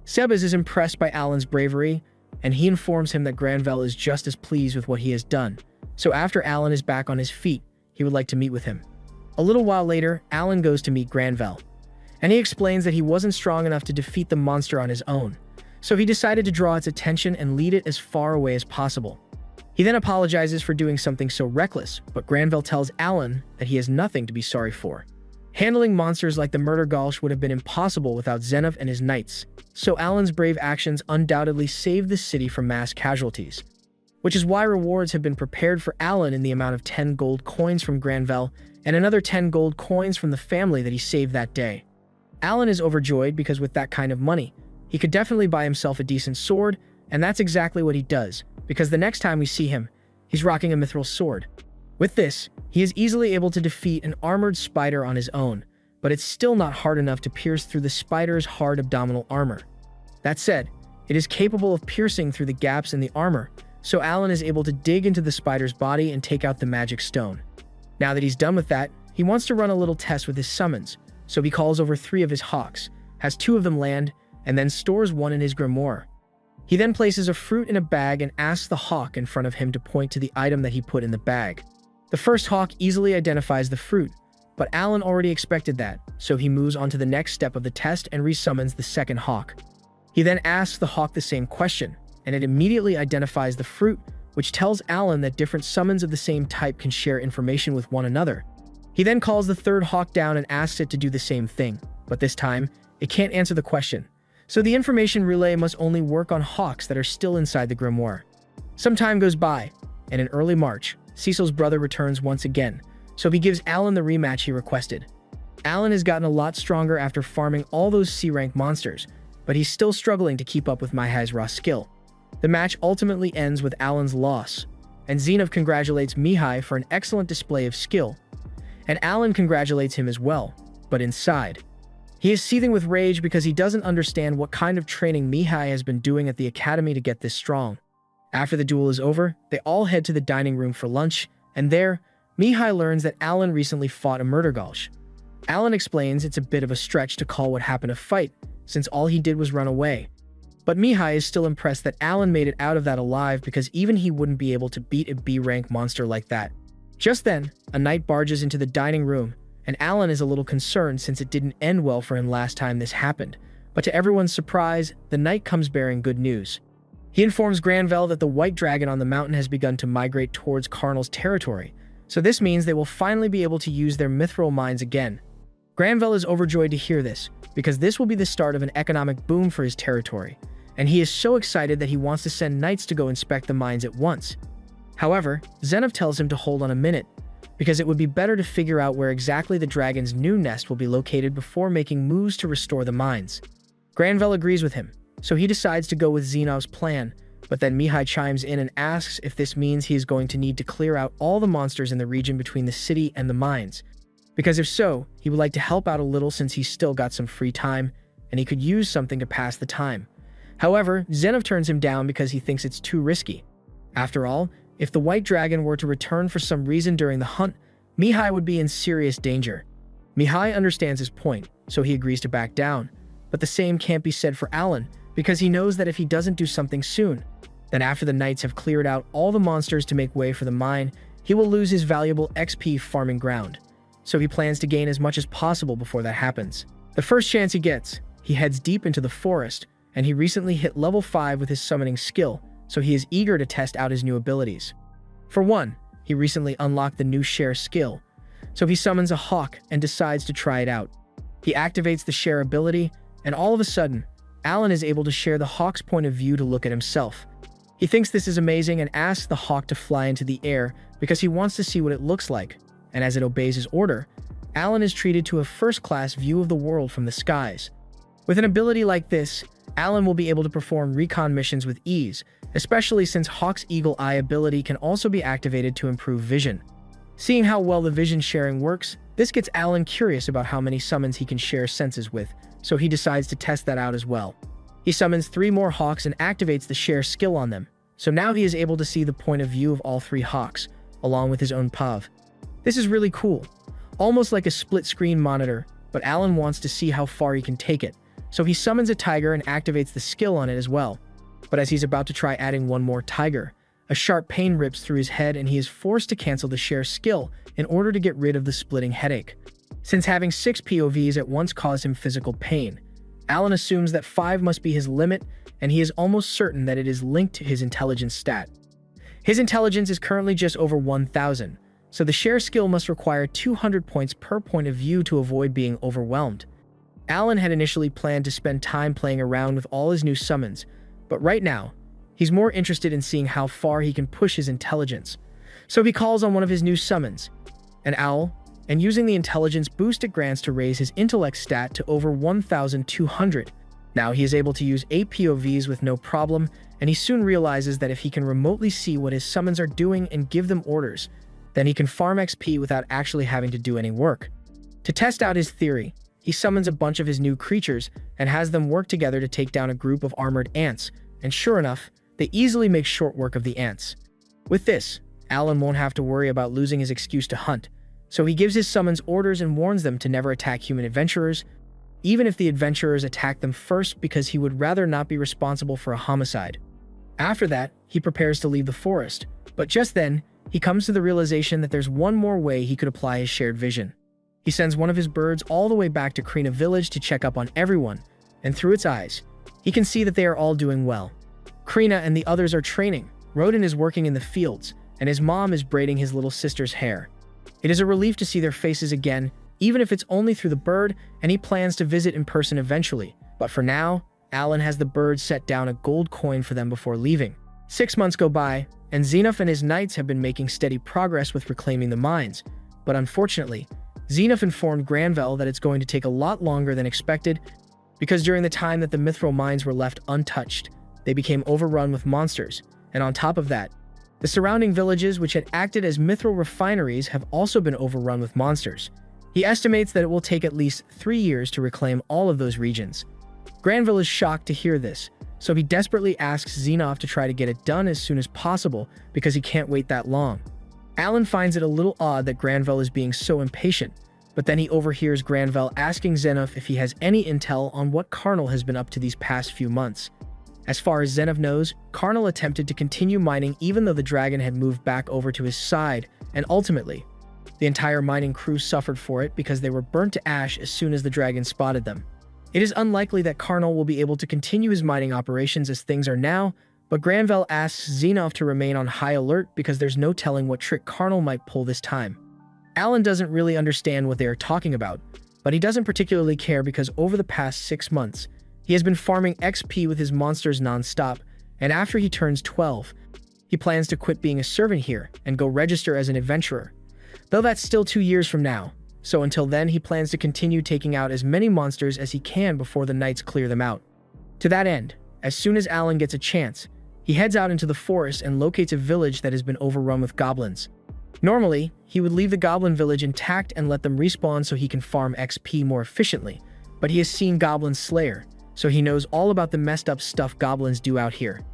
Seabez is impressed by Alan's bravery, and he informs him that Granville is just as pleased with what he has done. So after Alan is back on his feet, he would like to meet with him. A little while later, Alan goes to meet Granville, and he explains that he wasn't strong enough to defeat the monster on his own, so he decided to draw its attention and lead it as far away as possible. He then apologizes for doing something so reckless, but Granville tells Alan that he has nothing to be sorry for. Handling monsters like the Murdergulch would have been impossible without Zenov and his knights, so Alan's brave actions undoubtedly saved the city from mass casualties, which is why rewards have been prepared for Alan in the amount of 10 gold coins from Granville and another 10 gold coins from the family that he saved that day. Alan is overjoyed because with that kind of money, he could definitely buy himself a decent sword, and that's exactly what he does, because the next time we see him, he's rocking a mithril sword. With this, he is easily able to defeat an armored spider on his own, but it's still not hard enough to pierce through the spider's hard abdominal armor. That said, it is capable of piercing through the gaps in the armor, so Alan is able to dig into the spider's body and take out the magic stone. Now that he's done with that, he wants to run a little test with his summons, so he calls over 3 of his hawks, has 2 of them land, and then stores 1 in his grimoire. He then places a fruit in a bag and asks the hawk in front of him to point to the item that he put in the bag. The first hawk easily identifies the fruit, but Alan already expected that, so he moves on to the next step of the test and resummons the second hawk. He then asks the hawk the same question, and it immediately identifies the fruit, which tells Alan that different summons of the same type can share information with one another. He then calls the third hawk down and asks it to do the same thing, but this time, it can't answer the question, so the information relay must only work on hawks that are still inside the grimoire. Some time goes by, and in early March, Cecil's brother returns once again, so he gives Alan the rematch he requested. Alan has gotten a lot stronger after farming all those C-rank monsters, but he's still struggling to keep up with Mihai's raw skill. The match ultimately ends with Alan's loss, and Zenov congratulates Mihai for an excellent display of skill, and Alan congratulates him as well, but inside, he is seething with rage because he doesn't understand what kind of training Mihai has been doing at the academy to get this strong. After the duel is over, they all head to the dining room for lunch, and there, Mihai learns that Alan recently fought a Murdergulch. Alan explains it's a bit of a stretch to call what happened a fight, since all he did was run away. But Mihai is still impressed that Alan made it out of that alive because even he wouldn't be able to beat a B-rank monster like that. Just then, a knight barges into the dining room, and Alan is a little concerned since it didn't end well for him last time this happened. But to everyone's surprise, the knight comes bearing good news. He informs Granville that the white dragon on the mountain has begun to migrate towards Karnal's territory, so this means they will finally be able to use their mithril mines again. Granville is overjoyed to hear this, because this will be the start of an economic boom for his territory, and he is so excited that he wants to send knights to go inspect the mines at once. However, Zenov tells him to hold on a minute, because it would be better to figure out where exactly the dragon's new nest will be located before making moves to restore the mines. Granville agrees with him, so he decides to go with Zenov's plan, but then Mihai chimes in and asks if this means he is going to need to clear out all the monsters in the region between the city and the mines, because if so, he would like to help out a little since he's still got some free time, and he could use something to pass the time. However, Zenov turns him down because he thinks it's too risky. After all, if the white dragon were to return for some reason during the hunt, Mihai would be in serious danger. Mihai understands his point, so he agrees to back down, but the same can't be said for Alan, because he knows that if he doesn't do something soon, then after the knights have cleared out all the monsters to make way for the mine, he will lose his valuable XP farming ground. So he plans to gain as much as possible before that happens. The first chance he gets, he heads deep into the forest, and he recently hit level 5 with his summoning skill, so he is eager to test out his new abilities. For one, he recently unlocked the new share skill, so he summons a hawk and decides to try it out. He activates the share ability, and all of a sudden, Alan is able to share the hawk's point of view to look at himself. He thinks this is amazing and asks the hawk to fly into the air because he wants to see what it looks like, and as it obeys his order, Alan is treated to a first-class view of the world from the skies. With an ability like this, Alan will be able to perform recon missions with ease, especially since Hawk's Eagle Eye ability can also be activated to improve vision. Seeing how well the vision sharing works, this gets Alan curious about how many summons he can share senses with, so he decides to test that out as well. He summons 3 more hawks and activates the share skill on them, so now he is able to see the point of view of all 3 hawks, along with his own POV. This is really cool, almost like a split-screen monitor, but Alan wants to see how far he can take it, so he summons a tiger and activates the skill on it as well. But as he's about to try adding 1 more tiger, a sharp pain rips through his head and he is forced to cancel the share skill in order to get rid of the splitting headache. Since having 6 POVs at once caused him physical pain, Alan assumes that 5 must be his limit, and he is almost certain that it is linked to his intelligence stat. His intelligence is currently just over 1,000, so the share skill must require 200 points per point of view to avoid being overwhelmed. Alan had initially planned to spend time playing around with all his new summons, but right now, he's more interested in seeing how far he can push his intelligence. So he calls on one of his new summons, an owl, and using the intelligence boost it grants to raise his intellect stat to over 1,200. Now he is able to use 8 POVs with no problem, and he soon realizes that if he can remotely see what his summons are doing and give them orders, then he can farm XP without actually having to do any work. To test out his theory, he summons a bunch of his new creatures and has them work together to take down a group of armored ants, and sure enough, they easily make short work of the ants. With this, Alan won't have to worry about losing his excuse to hunt, so he gives his summons orders and warns them to never attack human adventurers, even if the adventurers attack them first, because he would rather not be responsible for a homicide. After that, he prepares to leave the forest, but just then, he comes to the realization that there's one more way he could apply his shared vision. He sends one of his birds all the way back to Krina village to check up on everyone, and through its eyes, he can see that they are all doing well. Krina and the others are training, Rodin is working in the fields, and his mom is braiding his little sister's hair. It is a relief to see their faces again, even if it's only through the bird, and he plans to visit in person eventually. But for now, Alan has the bird set down a gold coin for them before leaving. 6 months go by, and Xenoph and his knights have been making steady progress with reclaiming the mines. But unfortunately, Xenoph informed Granville that it's going to take a lot longer than expected, because during the time that the Mithril mines were left untouched, they became overrun with monsters, and on top of that, the surrounding villages which had acted as Mithril refineries have also been overrun with monsters. He estimates that it will take at least 3 years to reclaim all of those regions. Granville is shocked to hear this, so he desperately asks Xenoph to try to get it done as soon as possible because he can't wait that long. Alan finds it a little odd that Granville is being so impatient, but then he overhears Granville asking Xenoph if he has any intel on what Karnal has been up to these past few months. As far as Xenoph knows, Karnal attempted to continue mining even though the dragon had moved back over to his side, and ultimately, the entire mining crew suffered for it because they were burnt to ash as soon as the dragon spotted them. It is unlikely that Karnal will be able to continue his mining operations as things are now, but Granville asks Xenoph to remain on high alert because there's no telling what trick Karnal might pull this time. Alan doesn't really understand what they are talking about, but he doesn't particularly care because over the past 6 months, he has been farming XP with his monsters non-stop, and after he turns 12, he plans to quit being a servant here and go register as an adventurer. Though that's still 2 years from now, so until then he plans to continue taking out as many monsters as he can before the knights clear them out. To that end, as soon as Alan gets a chance, he heads out into the forest and locates a village that has been overrun with goblins. Normally, he would leave the goblin village intact and let them respawn so he can farm XP more efficiently, but he has seen Goblin Slayer, so he knows all about the messed up stuff goblins do out here.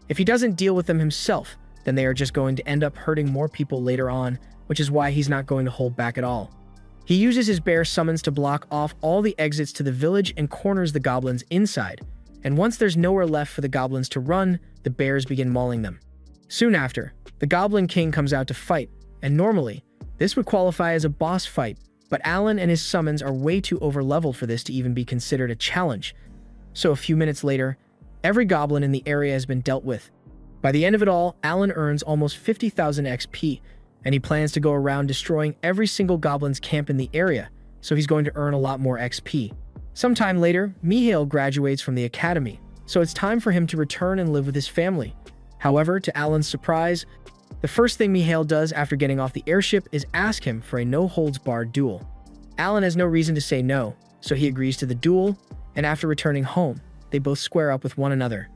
If he doesn't deal with them himself, then they are just going to end up hurting more people later on, which is why he's not going to hold back at all. He uses his bear summons to block off all the exits to the village and corners the goblins inside, and once there's nowhere left for the goblins to run, the bears begin mauling them. Soon after, the Goblin King comes out to fight, and normally, this would qualify as a boss fight, but Alan and his summons are way too overleveled for this to even be considered a challenge. So a few minutes later, every goblin in the area has been dealt with. By the end of it all, Alan earns almost 50,000 XP, and he plans to go around destroying every single goblin's camp in the area, so he's going to earn a lot more XP. Sometime later, Mihail graduates from the academy, so it's time for him to return and live with his family. However, to Alan's surprise, the first thing Mihail does after getting off the airship is ask him for a no-holds-barred duel. Alan has no reason to say no, so he agrees to the duel, and after returning home, they both square up with one another.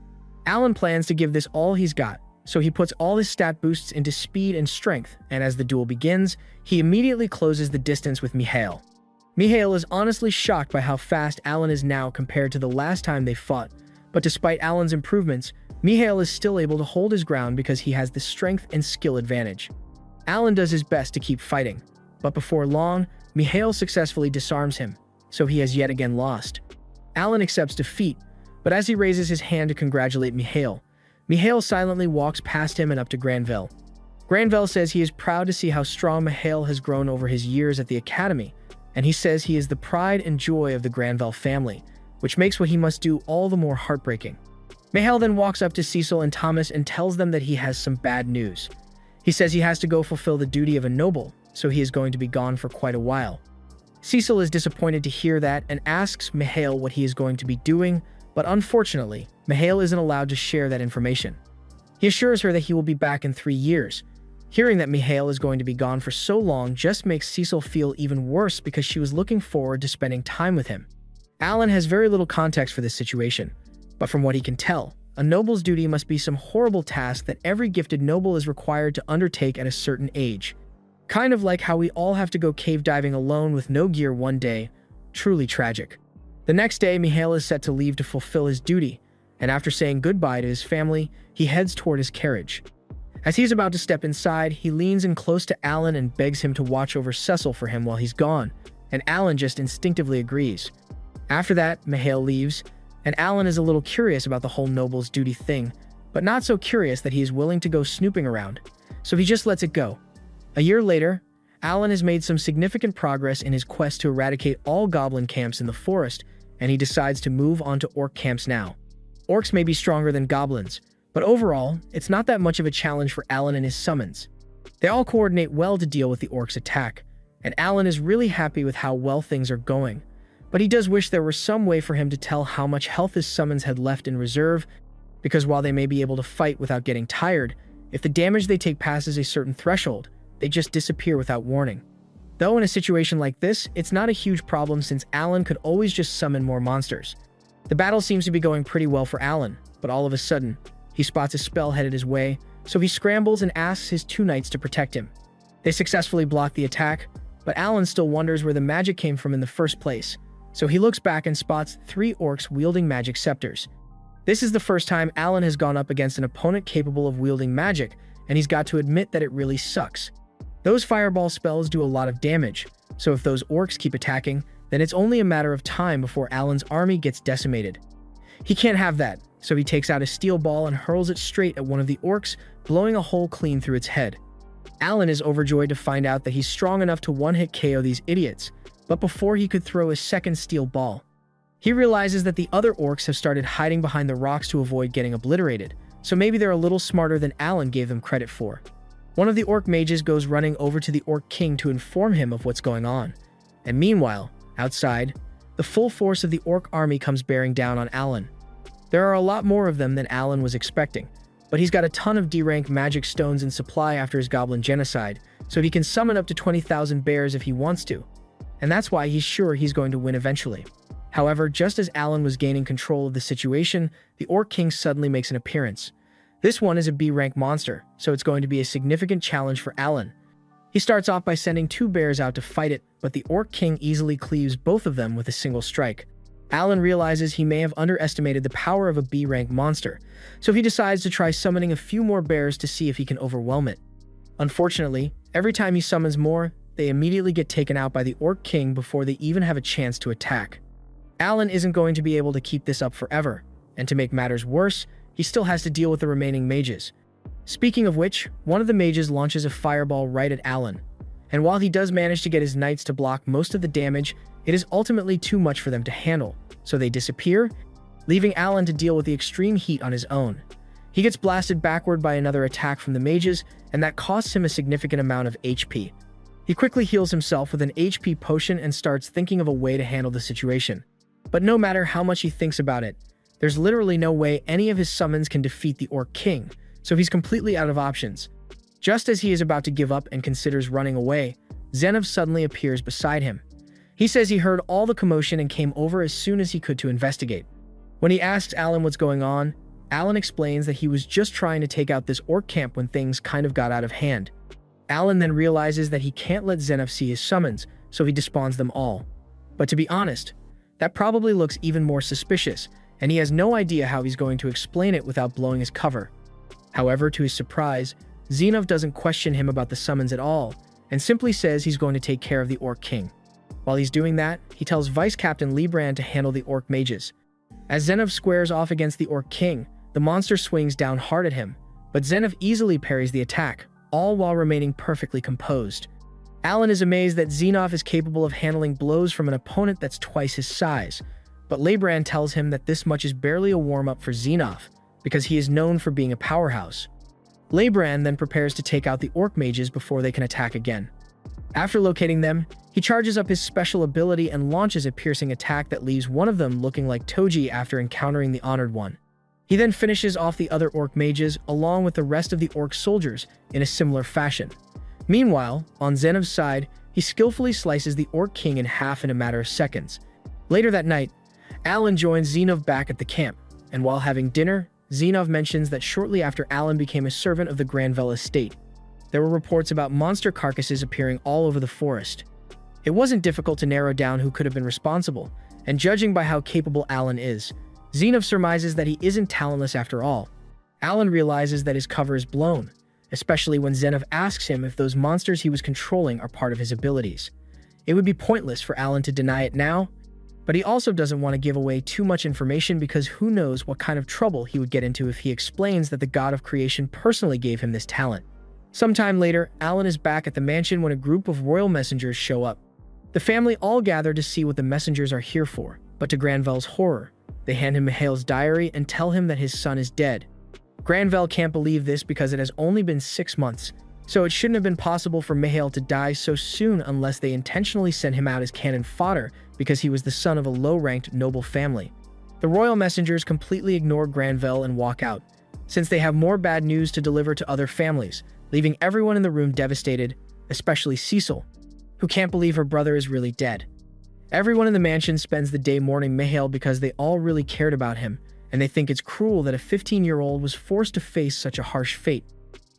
Alan plans to give this all he's got, so he puts all his stat boosts into speed and strength, and as the duel begins, he immediately closes the distance with Mihail. Mihail is honestly shocked by how fast Alan is now compared to the last time they fought, but despite Alan's improvements, Mihail is still able to hold his ground because he has the strength and skill advantage. Alan does his best to keep fighting, but before long, Mihail successfully disarms him, so he has yet again lost. Alan accepts defeat, but as he raises his hand to congratulate Mihail, Mihail silently walks past him and up to Granvelle. Granvelle says he is proud to see how strong Mihail has grown over his years at the academy, and he says he is the pride and joy of the Granvelle family, which makes what he must do all the more heartbreaking. Mihail then walks up to Cecil and Thomas and tells them that he has some bad news. He says he has to go fulfill the duty of a noble, so he is going to be gone for quite a while. Cecil is disappointed to hear that and asks Mihail what he is going to be doing, but unfortunately, Mihail isn't allowed to share that information. He assures her that he will be back in 3 years. Hearing that Mihail is going to be gone for so long just makes Cecil feel even worse because she was looking forward to spending time with him. Alan has very little context for this situation, but from what he can tell, a noble's duty must be some horrible task that every gifted noble is required to undertake at a certain age. Kind of like how we all have to go cave diving alone with no gear one day. Truly tragic. The next day, Mihail is set to leave to fulfill his duty, and after saying goodbye to his family, he heads toward his carriage. As he's about to step inside, he leans in close to Alan and begs him to watch over Cecil for him while he's gone, and Alan just instinctively agrees. After that, Mihail leaves, and Alan is a little curious about the whole noble's duty thing, but not so curious that he is willing to go snooping around, so he just lets it go. A year later, Alan has made some significant progress in his quest to eradicate all goblin camps in the forest, and he decides to move on to orc camps now. Orcs may be stronger than goblins, but overall, it's not that much of a challenge for Alan and his summons. They all coordinate well to deal with the orcs' attack, and Alan is really happy with how well things are going, but he does wish there were some way for him to tell how much health his summons had left in reserve, because while they may be able to fight without getting tired, if the damage they take passes a certain threshold, they just disappear without warning. Though in a situation like this, it's not a huge problem since Alan could always just summon more monsters. The battle seems to be going pretty well for Alan, but all of a sudden, he spots a spell headed his way, so he scrambles and asks his 2 knights to protect him. They successfully block the attack, but Alan still wonders where the magic came from in the first place, so he looks back and spots 3 orcs wielding magic scepters. This is the first time Alan has gone up against an opponent capable of wielding magic, and he's got to admit that it really sucks. Those fireball spells do a lot of damage, so if those orcs keep attacking, then it's only a matter of time before Alan's army gets decimated. He can't have that, so he takes out a steel ball and hurls it straight at one of the orcs, blowing a hole clean through its head. Alan is overjoyed to find out that he's strong enough to one-hit KO these idiots, but before he could throw his second steel ball, he realizes that the other orcs have started hiding behind the rocks to avoid getting obliterated, so maybe they're a little smarter than Alan gave them credit for. One of the orc mages goes running over to the orc king to inform him of what's going on, and meanwhile, outside, the full force of the orc army comes bearing down on Alan. There are a lot more of them than Alan was expecting, but he's got a ton of D-rank magic stones in supply after his goblin genocide, so he can summon up to 20,000 bears if he wants to, and that's why he's sure he's going to win eventually. However, just as Alan was gaining control of the situation, the orc king suddenly makes an appearance. This one is a B-rank monster, so it's going to be a significant challenge for Alan. He starts off by sending 2 bears out to fight it, but the orc king easily cleaves both of them with a single strike. Alan realizes he may have underestimated the power of a B-rank monster, so he decides to try summoning a few more bears to see if he can overwhelm it. Unfortunately, every time he summons more, they immediately get taken out by the orc king before they even have a chance to attack. Alan isn't going to be able to keep this up forever, and to make matters worse, he still has to deal with the remaining mages. Speaking of which, one of the mages launches a fireball right at Alan, and while he does manage to get his knights to block most of the damage, it is ultimately too much for them to handle, so they disappear, leaving Alan to deal with the extreme heat on his own. He gets blasted backward by another attack from the mages, and that costs him a significant amount of HP. He quickly heals himself with an HP potion and starts thinking of a way to handle the situation. But no matter how much he thinks about it, there's literally no way any of his summons can defeat the Orc King, so he's completely out of options. Just as he is about to give up and considers running away, Zenov suddenly appears beside him. He says he heard all the commotion and came over as soon as he could to investigate. When he asks Alan what's going on, Alan explains that he was just trying to take out this orc camp when things kind of got out of hand. Alan then realizes that he can't let Zenov see his summons, so he despawns them all. But to be honest, that probably looks even more suspicious, and he has no idea how he's going to explain it without blowing his cover. However, to his surprise, Zenov doesn't question him about the summons at all, and simply says he's going to take care of the Orc King. While he's doing that, he tells Vice Captain Librand to handle the Orc Mages. As Zenov squares off against the Orc King, the monster swings down hard at him, but Zenov easily parries the attack, all while remaining perfectly composed. Alan is amazed that Zenov is capable of handling blows from an opponent that's twice his size, but Librand tells him that this much is barely a warm-up for Zenov, because he is known for being a powerhouse. Librand then prepares to take out the Orc Mages before they can attack again. After locating them, he charges up his special ability and launches a piercing attack that leaves one of them looking like Toji after encountering the Honored One. He then finishes off the other Orc Mages along with the rest of the Orc soldiers in a similar fashion. Meanwhile, on Zenov's side, he skillfully slices the Orc King in half in a matter of seconds. Later that night, Alan joins Zenov back at the camp, and while having dinner, Zenov mentions that shortly after Alan became a servant of the Granville estate, there were reports about monster carcasses appearing all over the forest. It wasn't difficult to narrow down who could have been responsible, and judging by how capable Alan is, Zenov surmises that he isn't talentless after all. Alan realizes that his cover is blown, especially when Zenov asks him if those monsters he was controlling are part of his abilities. It would be pointless for Alan to deny it now, but he also doesn't want to give away too much information because who knows what kind of trouble he would get into if he explains that the god of creation personally gave him this talent. Sometime later, Alan is back at the mansion when a group of royal messengers show up. The family all gather to see what the messengers are here for, but to Granville's horror, they hand him Mihail's diary and tell him that his son is dead. Granville can't believe this because it has only been 6 months, so it shouldn't have been possible for Mihail to die so soon unless they intentionally sent him out as cannon fodder because he was the son of a low-ranked noble family. The royal messengers completely ignore Granville and walk out, since they have more bad news to deliver to other families, leaving everyone in the room devastated, especially Cecil, who can't believe her brother is really dead. Everyone in the mansion spends the day mourning Mihail because they all really cared about him, and they think it's cruel that a 15-year-old was forced to face such a harsh fate.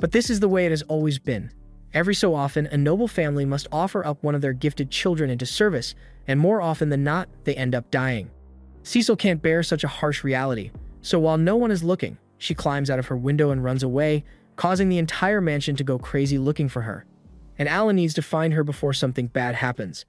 But this is the way it has always been. Every so often, a noble family must offer up one of their gifted children into service, and more often than not, they end up dying. Cecil can't bear such a harsh reality, so while no one is looking, she climbs out of her window and runs away, causing the entire mansion to go crazy looking for her. And Alan needs to find her before something bad happens.